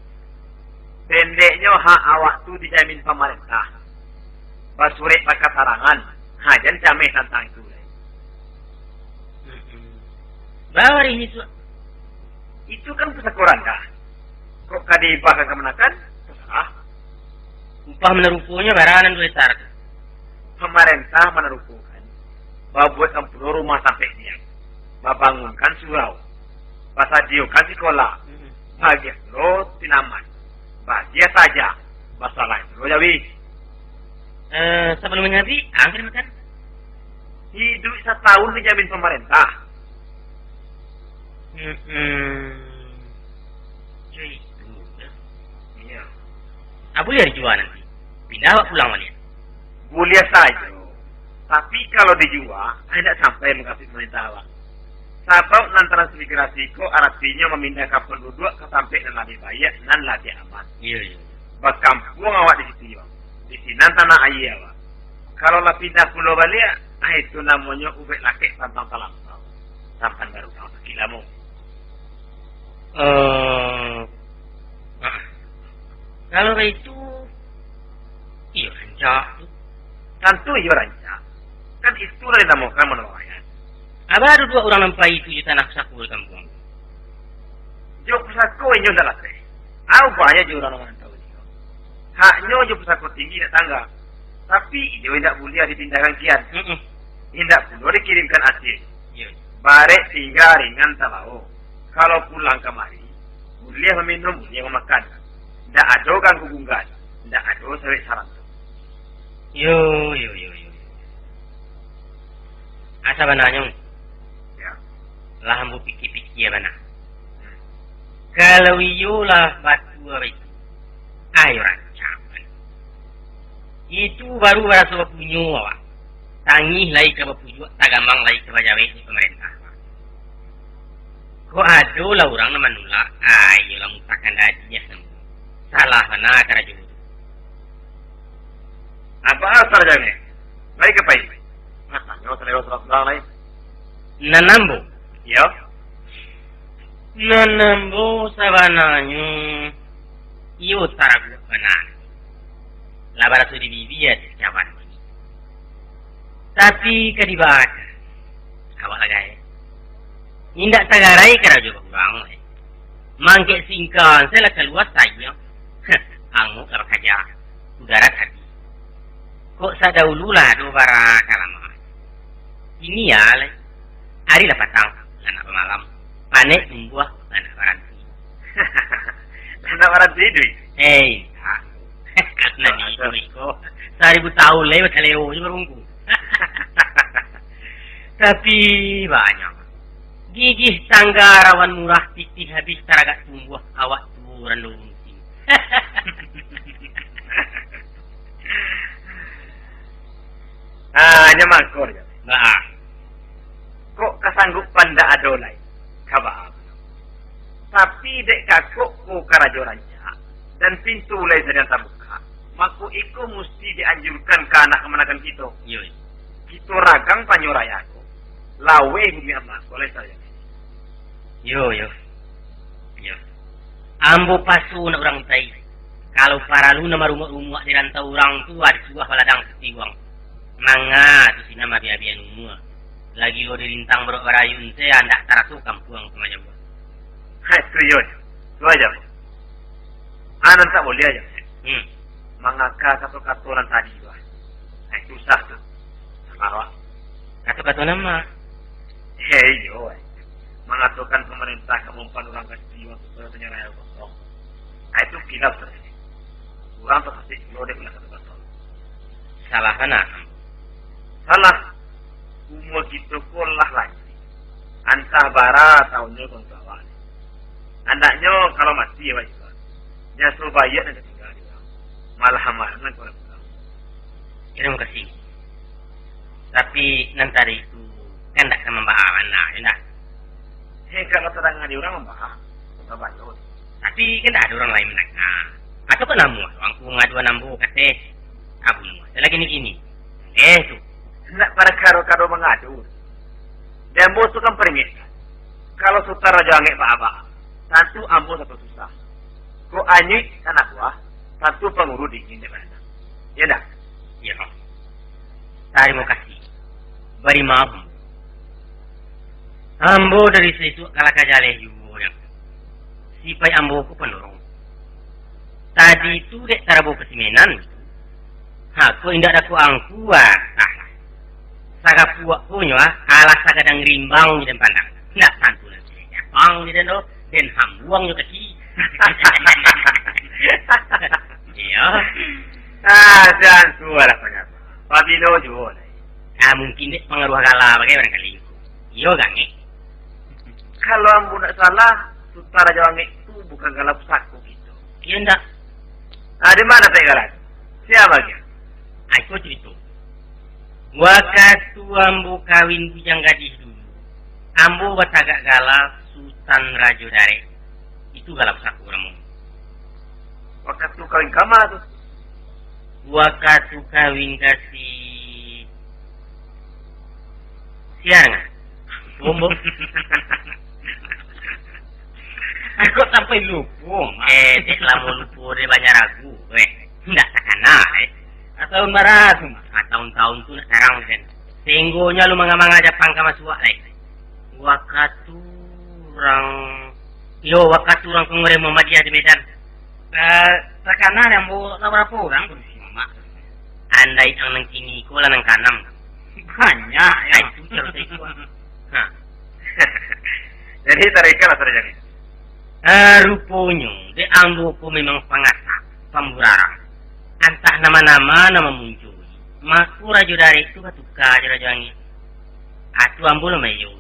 [SPEAKER 4] Pendeknya hak awak tu dijamin pemerintah. Basurik pakai tarangan. Hajan jamin tentang itu.
[SPEAKER 1] Bawa ini tu.
[SPEAKER 4] Itu kan kesekurang dah. Kok kadibah kagak menakan? Terserah.
[SPEAKER 1] Upah menerupunya baranan dua sar.
[SPEAKER 4] Pemerintah menerupukan. Babuatkan pulau rumah sampai siang. Babangunkan surau. Basadiokan sekolah. Bahagia lo tinaman. Bahagia saja. Masalah lo jadi.
[SPEAKER 1] Sebelum menjadi, angker makan.
[SPEAKER 4] Hidup setahun dijamin pemerintah.
[SPEAKER 1] Cuy,
[SPEAKER 4] Iya.
[SPEAKER 1] Abu ya dijual nanti. Pindah awak pulang balik.
[SPEAKER 4] Boleh saja. Tapi kalau dijual, tidak sampai mengasih pemerintah awak. Sebab nan transmigrasi ko artinya memindahkan penduduk ke sampai dan lebih baik dan lebih aman.
[SPEAKER 1] Iya.
[SPEAKER 4] Berkampung awak di situ ya. Di sini tanah air awak. Kalau lah pindah pulau balik, itu namanya ubek laki tantang talam. Sampan baru kau sekilamu.
[SPEAKER 1] Kalau itu, iya rancak.
[SPEAKER 4] Tentu iya rancak. Kan itu lah dinamakan menolongnya.
[SPEAKER 1] Abah ada dua orang nampai itu di tanah saku di kampung.
[SPEAKER 4] Jok pusako ini udah latih. Aku banyak juga orang tahu dia. Haknya jok pusako tinggi di tangga. Tapi dia tidak boleh dipindahkan kian. Tidak perlu dikirimkan asir.
[SPEAKER 1] Iya.
[SPEAKER 4] Barek tinggal ringan talau. Kalau pulang kemari, boleh meminum, boleh memakan. Tidak ada ganggu gunggan. Tidak ada sawit sarang.
[SPEAKER 1] Yo. Asa bananya.
[SPEAKER 4] Ya.
[SPEAKER 1] Lah hambu pikir-pikir ya bana. Kalau iyolah batu itu. Ayo rancang. Itu baru rasa punya awak. Tangih lagi ke pujuk, tagamang lagi ke bajawe di pemerintah. Kok ada lah orang nama nula. Ayo lah mutakan dadinya semua. Salah mana cara jumpa.
[SPEAKER 4] Apa asal jamnya? Baik ke baik. Masanya selera surat-surat lain.
[SPEAKER 1] Nanambo.
[SPEAKER 4] Ya.
[SPEAKER 1] Nanambo sabananya. Iyo taragu benar. Labar tu di bibir cawan ini. Tapi kadibaca. Awak lagi. Indak tagarai kena juga kurang. Mangke singkan saya lah keluar saya. Angmu kalau kerja. Udara tadi. Kok sadahulu lah do bara kalama. Ini ya le. Hari lah patang. Anak malam. Panik membuah anak baranti.
[SPEAKER 4] Anak baranti itu?
[SPEAKER 1] Karena di itu. 1000 tahun lewat kaleo je berunggu. Tapi banyak. Gigih tangga rawan murah titih habis taragat tumbuh awak turan lungsi.
[SPEAKER 4] Nyamangkor ya.
[SPEAKER 1] Nah,
[SPEAKER 4] Kok kasanggup panda adolai? Kabar. Tapi dek kakuk ku karajorannya dan pintu mulai sedang terbuka. Maku iku mesti dianjurkan ke anak kemenakan kita.
[SPEAKER 1] yo.
[SPEAKER 4] Kita ragang panyurayaku. Lawe bumi amat boleh saya.
[SPEAKER 1] Yo. Ambo pasu na orang tai. Kalau para lu nama rumah di rantau orang tua di sebuah baladang setiwang. Manga tu si nama biabian umur. Lagi lo dirintang berorayun saya andak tarasu kampuang kemanya buat.
[SPEAKER 4] Hai tuyul. Lu aja. Anan tak boleh aja. Mangaka kata-kata tadi tu. Susah tu. Sama
[SPEAKER 1] Kata-kata nama.
[SPEAKER 4] Hei yo. Mengatakan pemerintah kemampuan orang kecil untuk bertanya raya kosong. Itu kilap terjadi. Orang tu pasti lo dek nak kata-kata.
[SPEAKER 1] Salah mana?
[SPEAKER 4] Salah. Umur kita kolah lagi. Antah bara tahunnya kontrawan. Andaknya kalau mati ya baik. Dia suruh bayar dan tinggal di dalam. Malah hamalan korang.
[SPEAKER 1] Terima kasih. Tapi nanti itu kan tak akan membahas anak, ya.
[SPEAKER 4] Hei kalau terang di orang membahas, tak bayar.
[SPEAKER 1] Tapi kan tak ada orang lain menangkap. Atau kan namu, aku ngadu nambu kasih abu nu. Lagi ni gini. Tu.
[SPEAKER 4] Nak pada karo-karo mengadu. Dan bos tu kan peringat. Kalau sutara jangan apa-apa. Tentu ambo satu susah. Ko anyik anak buah, tentu pengurus dingin di mana. Ya dah.
[SPEAKER 1] Ya. Terima kasih. Beri maaf. Ambo dari situ kalah kajaleh juga. Sipai ambo ku penorong. Tadi tu dek tarabu kesimenan. Aku indak ada ku angkua. Saga puak punya kalah sagadang rimbang di pandang. Nak tantu nanti. Bang di deno den hambuang juga ki. Iya.
[SPEAKER 4] Jangan suara penyampaian. Pabilo juga.
[SPEAKER 1] Mungkin dek pengaruh kalah bagai barangkali. Iyo gange.
[SPEAKER 4] Kalau ambo nak salah, sutara jangan itu bukan galap saku gitu.
[SPEAKER 1] Iya ndak.
[SPEAKER 4] Di mana pegalan? Siapa dia?
[SPEAKER 1] Aku cerita. Waktu ambo kawin bujang gadis dulu. Ambo batagak galap Sultan Rajo Dare. Itu galap saku orang.
[SPEAKER 4] Waktu kawin kamar tu.
[SPEAKER 1] Waktu kawin kasih siang. Bombo. Aku sampai lupa. Dek lamun lupa dia banyak ragu. Tidak sakana. Atau marah cuma. Tahun-tahun tu nak sarang kan. Tenggonya lu mengamang aja pangka masuk waktu orang pengurus Muhammadiyah di Medan. Sakana yang bawa berapa orang pun si mama. Andai ang nang kini ko lang ng kanam. Banyak ya itu cerita itu.
[SPEAKER 4] Jadi tarika lah terjadi.
[SPEAKER 1] Rupanya de ambo ko memang pangasak pemburara. Antah nama muncul. Maku rajo dari itu batuka rajo angin. Atu ambo lo mayo.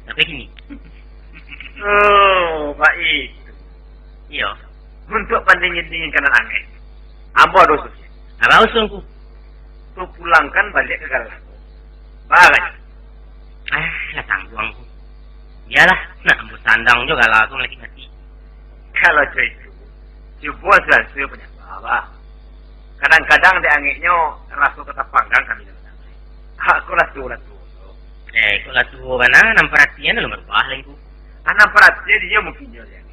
[SPEAKER 1] Tapi gini.
[SPEAKER 4] Oh, baik.
[SPEAKER 1] Iya.
[SPEAKER 4] Untuk pandingin kanan angin. Ambo ada usus.
[SPEAKER 1] Apa usulku?
[SPEAKER 4] Tu pulangkan balik ke galakku. Bagai.
[SPEAKER 1] Lah tangguangku. Iyalah, ambo sandang juga lah aku lagi mati.
[SPEAKER 4] Kalau itu, coba selesai punya bawa. Kadang-kadang di anginnya langsung tetap panggang kami dalam. Aku latu.
[SPEAKER 1] Kau latu mana? Nam perhatian lu merubah lagi ku.
[SPEAKER 4] Anak perhatian dia mungkin jual yang.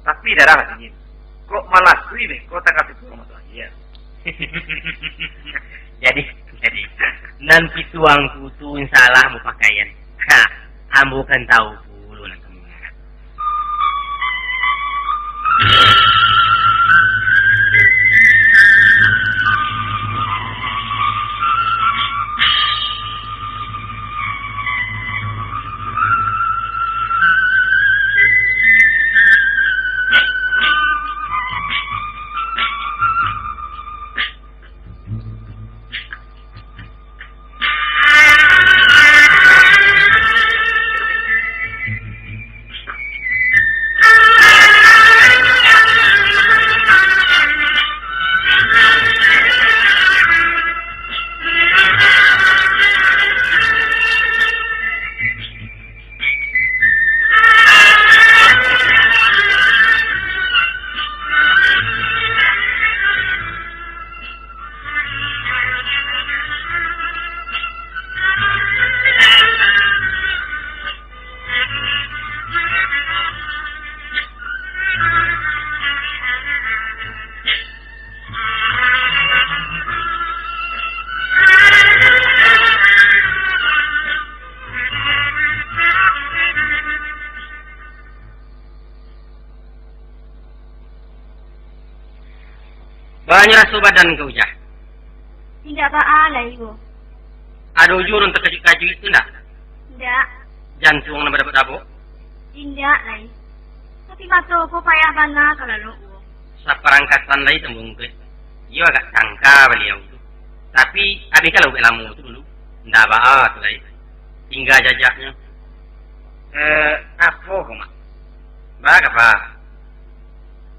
[SPEAKER 4] Tapi darah dingin. Kok malah kui deh? Kok tak kasih turun atau iya?
[SPEAKER 1] Jadi, nan pituangku tu insalah mau pakaian. Ambo kan tahu dulu nak kemana. Banyak rasa badan kau jah.
[SPEAKER 3] Tidak baalai ibu.
[SPEAKER 1] Ada ujur untuk kaju itu enggak?
[SPEAKER 3] Tidak.
[SPEAKER 1] Jantung nama dapat apa?
[SPEAKER 3] Tidak lai. Tapi mata aku payah bana kalau lu.
[SPEAKER 1] Saperangkatan lai tembung ke. Ia agak sangka beliau itu. Tapi abi kalau belamu itu dulu. Ndak baat lai. Tinggal jajaknya.
[SPEAKER 2] Apa kau mak? Baga apa?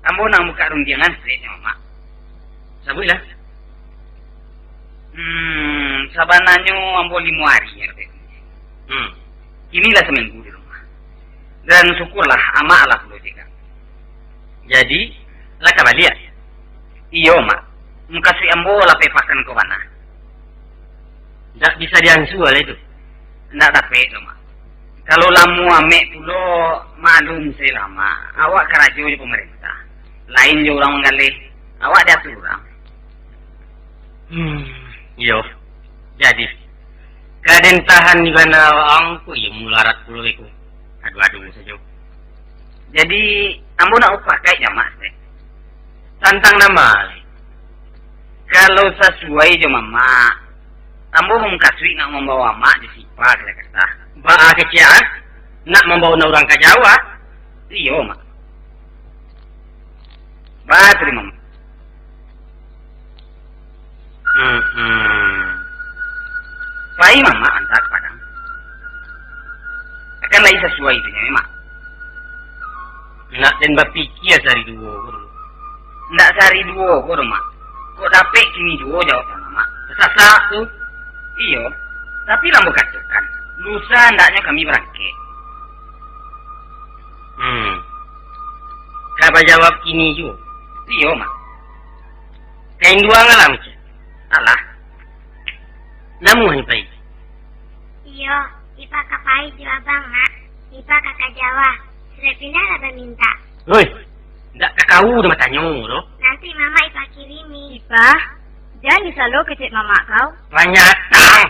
[SPEAKER 2] Ambo nang buka rundiangan sih mak.
[SPEAKER 1] Sabuilah.
[SPEAKER 2] Sabananyo ambo 5 hari ya. Inilah seminggu di rumah. Dan syukurlah ama lah dulu jika.
[SPEAKER 1] Jadi, lah kabalia.
[SPEAKER 2] Iyo mak. Mukasih ambo lah pepakan ke mana.
[SPEAKER 1] Tak bisa diansu oleh itu.
[SPEAKER 2] Ndak dapat lo mak. Kalau lamu ame pulo malum saya lama. Awak kerajo di pemerintah. Lain je orang mengalih. Awak diatur orang.
[SPEAKER 1] Iyo. Jadi, kaden tahan di mana angku ya mularat pulo itu. Aduh saja.
[SPEAKER 2] Jadi ambo nak pakai jamak teh.
[SPEAKER 1] Tantang nama.
[SPEAKER 2] Kalau sesuai je mama. Ambo mengkasui nak membawa mak di Sipa kata.
[SPEAKER 1] Baa kecil nak membawa orang ke Jawa.
[SPEAKER 2] Iyo mak. Ba terima mak. Pai mama antar padang. Akan lagi sesuai itu mak.
[SPEAKER 1] Nak dan bapikir dari dua guru.
[SPEAKER 2] Ndak sehari 2 guru mak. Kok dapet kini 2 jawab sama mak.
[SPEAKER 1] Sesak tu.
[SPEAKER 2] Iyo. Tapi lambu kacaukan. Lusa ndaknya kami berangkat.
[SPEAKER 1] Kaba jawab kini juga.
[SPEAKER 2] Iyo mak.
[SPEAKER 1] Kain dua ngalam je.
[SPEAKER 2] Alah.
[SPEAKER 1] Namun pai.
[SPEAKER 3] Iyo, Ipa kapai jawab bang nak. Ipa kakak Jawa. Sudah pindah ada minta.
[SPEAKER 1] Hoi. Ndak kakau dah matanya lo.
[SPEAKER 3] Nanti mama Ipa kirimi. Ipa, jangan disalo kecek mama kau.
[SPEAKER 1] Banyak tang.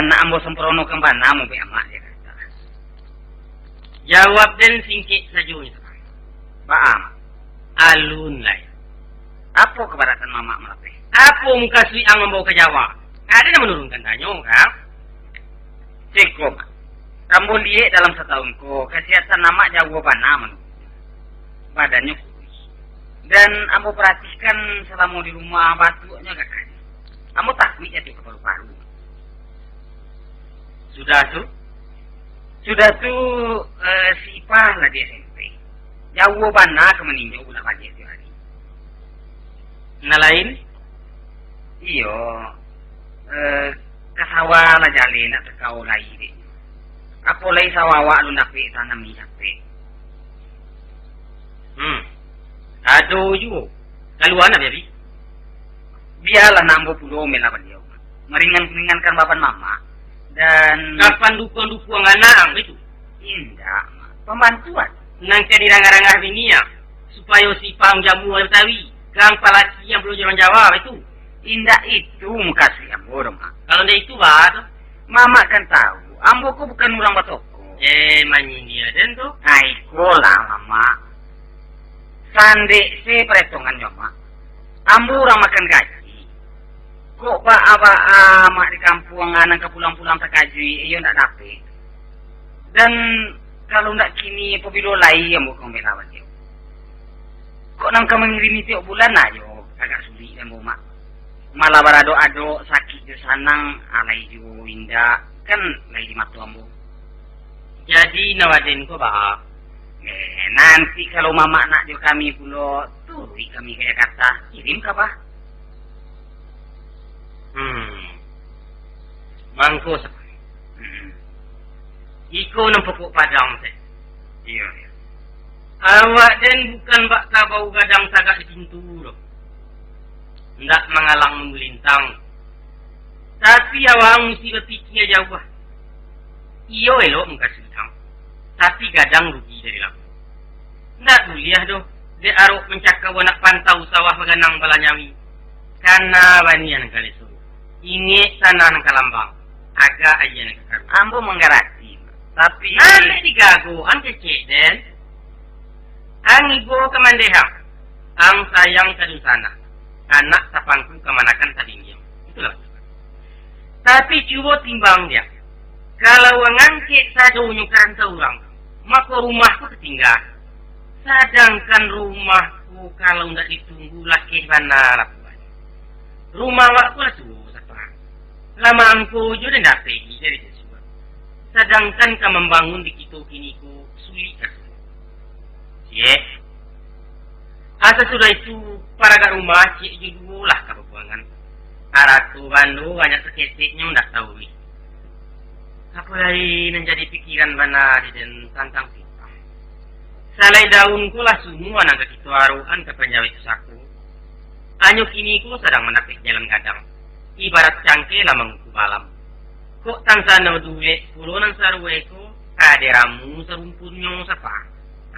[SPEAKER 2] Nak ambo semprono kembana mau be amak dia kata.
[SPEAKER 1] Jawab dan singkit sajunya.
[SPEAKER 2] Baam.
[SPEAKER 1] Alun lah.
[SPEAKER 2] Apa keberatan mama melape?
[SPEAKER 1] Apa muka sui ang membawa ke Jawa? Ada yang menurunkan tanya kan?
[SPEAKER 2] Ceko mak. Rambut dia dalam setahun ko kesehatan nama Jawa bana badannya kurus. Dan ambo perhatikan selama di rumah batunya gak kaya. Ambo takut ya tuh ke paru-paru.
[SPEAKER 1] Sudah tu?
[SPEAKER 2] Sudah tu sipah lah di SMP. Jawa bana ke meninjau ulah pagi itu hari.
[SPEAKER 1] Nah lain?
[SPEAKER 2] Iyo. Kasawa lah jali nak tekau lagi deh. Apa lagi sawawa lu nak pe tanam ni sampai.
[SPEAKER 1] Aduh juga. Keluar nak biar.
[SPEAKER 2] Biarlah nambo pulau mela beliau. Meringankan bapan mama. Dan
[SPEAKER 1] Kapan dupa-dupa anak itu?
[SPEAKER 2] indah pembantuan.
[SPEAKER 1] Nang jadi rangah-rangah bini ya. Supaya si pang jamu oleh Betawi. Kang palaki yang belum jalan Jawa itu.
[SPEAKER 2] Indah itu muka si ambo mak.
[SPEAKER 1] Kalau dia itu bah.
[SPEAKER 2] Mama kan tahu. Ambo ko bukan orang batoko.
[SPEAKER 1] Manyin dia dan tu.
[SPEAKER 2] Aiko lah mama. Sande se perhitungannya mak. Ambo orang makan gaji. Kok ba mak di kampung anak ke pulang-pulang terkaji. Iyo nak dapet. Dan kalau ndak kini pebilo lai ambo kong belawan dia. Kok nang ka mengirimi tiap bulan ayo agak sulit ambo mak. Malah berado-ado sakit di sanang alai jo indah kan lagi di matu ambo.
[SPEAKER 1] Jadi nawaden ko bah.
[SPEAKER 2] Nanti kalau mama nak jo kami pulo turui kami kayak kata kirim ka bah.
[SPEAKER 1] Mangko sa. Iko nang pokok padang teh.
[SPEAKER 2] Iya.
[SPEAKER 1] Awak dan bukan bak kabau gadang sagak di pintu loh. Ndak mengalang melintang. Tapi awak mesti berpikir jauh. Iyo elok muka sedang. Tapi gadang rugi dari lagu. Ndak kuliah doh. Dia arok mencakap nak pantau sawah meganang balanyami. Karena banian kali suruh. Ini tanah nang kalambang. Agak aja nak karu.
[SPEAKER 2] Ambo menggarati. Tapi
[SPEAKER 1] Ane digago, ane cek den. Ang ibu kemandehang. ang sayang kadusana, anak tapangku kemanakan tadinya. Itulah. Tapi coba timbang dia. Kalau ngangkit saja unyukan orang, maka rumahku ketinggal. Sedangkan rumahku kalau tidak ditunggu laki mana lakukan. Rumah waktu lah susah. Lama angku juga tidak pergi dari sesuatu. Sedangkan kau membangun di kita kini ku sulit. Asa sudah itu para kat rumah cik juga lah kebuangan. Aratu bandu banyak seketiknya tidak tahu. Apa lagi menjadi pikiran mana dan tantang kita. Salai daunku lah semua nak kita aruan ke penjawit saku. Anyo kini ku sedang menapik jalan gadang. Ibarat cangke lah menguku balam. Kok tansana duit puluhan sarwe ku kaderamu serumpunnya sapa.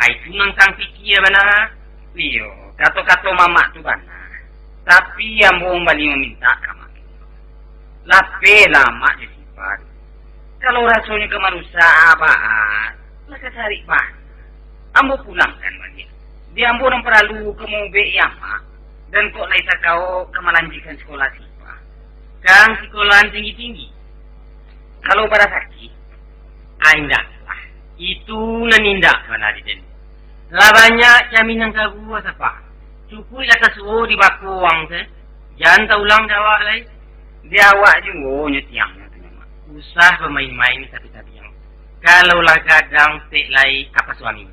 [SPEAKER 1] Kaitu nang sang pikir mana. Iyo, kato-kato mama tu bana. Tapi yang mau balik meminta kamu. Lape lama je sifat. Kalau rasanya ke manusia apaan, maka cari bahan. Ambo pulangkan balik. Dia ambo yang perlu kamu ya mak. Dan kok laisa kau kemalanjikan sekolah sifat. Kang sekolah tinggi-tinggi. Kalau pada sakit, aindah lah. Itu nanindak mana di lah banyak jaminan kagu apa? Cukup lah kasuo di baku wang se. Jangan tak ulang jawab lagi. Dia awak juga nyetiangnya tu memang. Usah bermain-main tapi yang. Kalau lah gadang tek lai apa suami.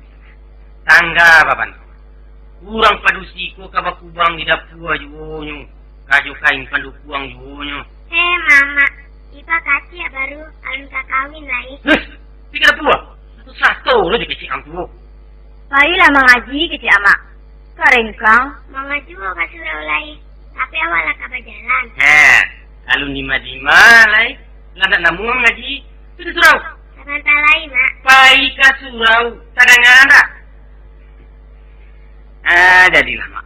[SPEAKER 1] Tangga baban. Kurang padusiku kabakubang di dapur juga nyu. Kaju kain pandu kuang juga nyu.
[SPEAKER 3] Mama, Ipa kasih ya baru alun kawin lagi.
[SPEAKER 1] Tiga dapur. Satu lo jadi kecil angku.
[SPEAKER 3] Baiklah mengaji kecil amak. Karengkang. Mengaji mau kasih lagi. Tapi awal lah kabar jalan.
[SPEAKER 1] Alun lima lai. Landak namu mengaji. Sudah surau.
[SPEAKER 3] Sebentar lagi mak.
[SPEAKER 1] Baik surau. Cadangan anda.
[SPEAKER 2] Jadilah mak.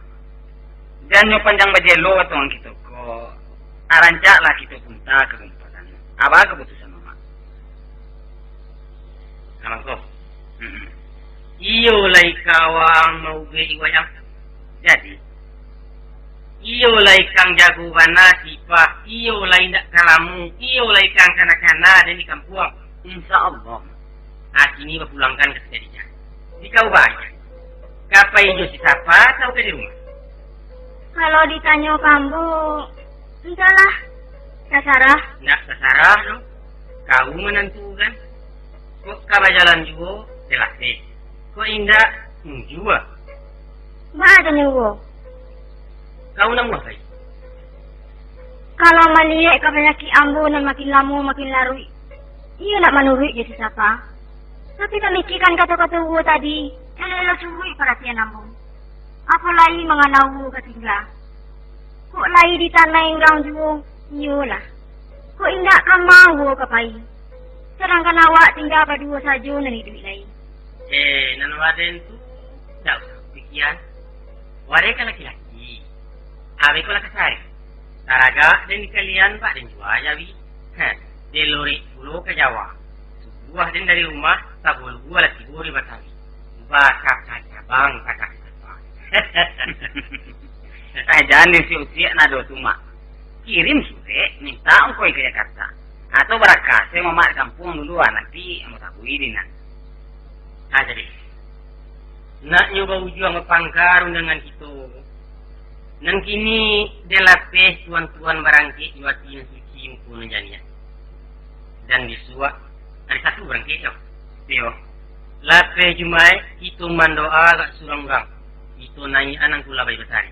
[SPEAKER 2] Jangan panjang bajelo atau orang kita ko. Arancak lah kita punta kegumpatan. Apa keputusan mak?
[SPEAKER 1] Kamang ko. Iyo lai kawang mau beli wayang. Jadi, iyo lai kang jago bana sipah. Iyo lai ndak kalamu. Iyo lai kang kanak-kanak dan di kampung.
[SPEAKER 2] InsyaAllah.
[SPEAKER 1] Kini berpulangkan ke sejadinya. Di kau banyak. Kapai jo si sapa atau ke di rumah?
[SPEAKER 3] Kalau ditanya kamu, entahlah. Sasarah.
[SPEAKER 1] Ndak sasarah no. Kau menentukan. Kok kabar jalan juga jelas deh. Kok indah menjual?
[SPEAKER 3] Mana nyuwo?
[SPEAKER 1] Kau nak buat apa?
[SPEAKER 3] Kalau melihat kebanyakan ambu dan makin lama makin larut, ia nak menurut je siapa. Tapi tak mikirkan kata-kata uwo tadi, elok curi perhatian ambu. Apa lagi mengenal uwo ketinggal? Kok lagi di tanah yang rang juwo, iyalah. Kok indah kamang uwo kepai? Sedangkan awak tinggal berdua saja nani duit lagi.
[SPEAKER 1] Nan waden tu tak usah pikiran. Waden kan laki-laki. Abe ko lakasari. Taraga dan kalian pak dan jual jawi. Di lori pulau ke Jawa. Sebuah dan dari rumah tak boleh gua lagi gori Betawi. Bakak saja bang, bakak saja.
[SPEAKER 2] Jangan diusia nado cuma. Kirim sure, minta ongkoi ke Jakarta. Atau berakas, saya mau mak kampung duluan nanti mau tak buirin nak.
[SPEAKER 1] Jadi, nak nyoba ujung pangkarung dengan kita. Nang kini dia lapis tuan-tuan barangkit juati yang suci mumpun jania. Dan disuak ada satu barangkit yo. Yo. Lapis jumai itu mandoa agak surang bang. Itu nanya anang kula bayi besar.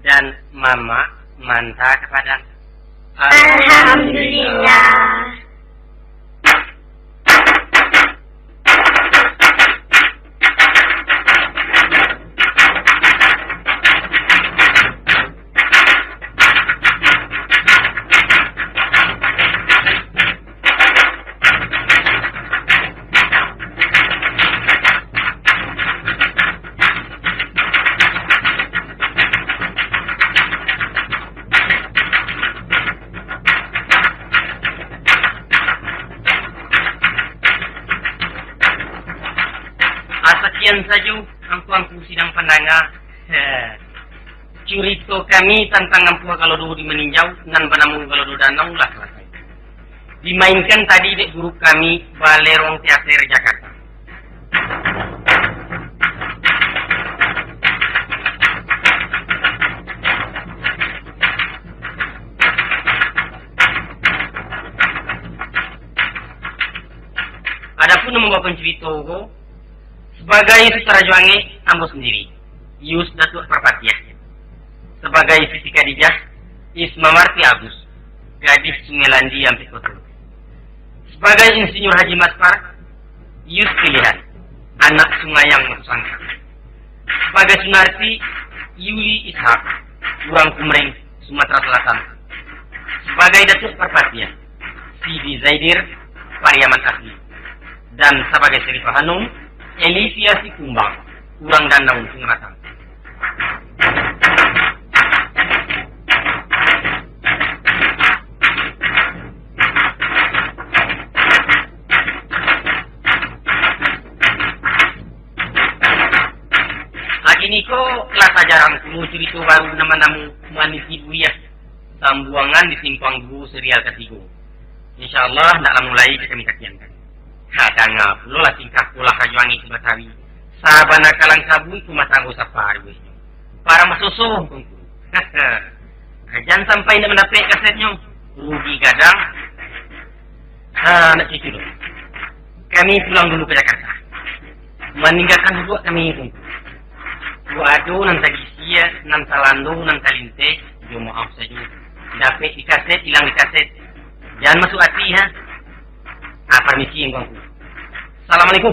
[SPEAKER 1] Dan mama manta kepada
[SPEAKER 3] Alhamdulillah.
[SPEAKER 1] Sekian saja angku-angku sidang pandangan Cerita kami tentang Ampua kalau dulu di meninjau, nan banamu kalau dulu danau lah selesai. Dimainkan tadi dek guru kami Balerong Teater Jakarta. Adapun membawa pencerita ko sebagai secara juange ambo sendiri, Yus Datuk Perpatiah. Sebagai Siti Khadijah, Isma Marti Agus, gadis Sungai Landi Ampik Kotor. Sebagai Insinyur Haji Maspar, Yus Pilihan, anak Sungayang Matusangka. Sebagai Sunarti, Yuli Ishak, Burang Kumreng, Sumatera Selatan. Sebagai Datuk Perpatiah, Sidi Zaidir, Pariaman Asli. Dan sebagai Serifah Hanum, Elisia Sikumbang, Urang Danau Sungatang. Niko kelas ajaran kumu cerita baru nama-nama manisi buya sambuangan di simpang dulu serial ketiga. InsyaAllah nak mulai kami kakiankan. Kadang pula lah tingkah pula kajuangi sebatawi. Sabana kalang sabu itu masanggo safari. Para masusuh. Jangan sampai nak mendapat kasetnya. Rugi gadang. Nak cucu dulu. Kami pulang dulu ke Jakarta. Meninggalkan dulu kami itu. Waduh, nanti gisia, nanti landung, nanti linte, jo maaf saja. Dapat di kaset, hilang di kaset. Jangan masuk hati, ha? Permisi, Assalamualaikum.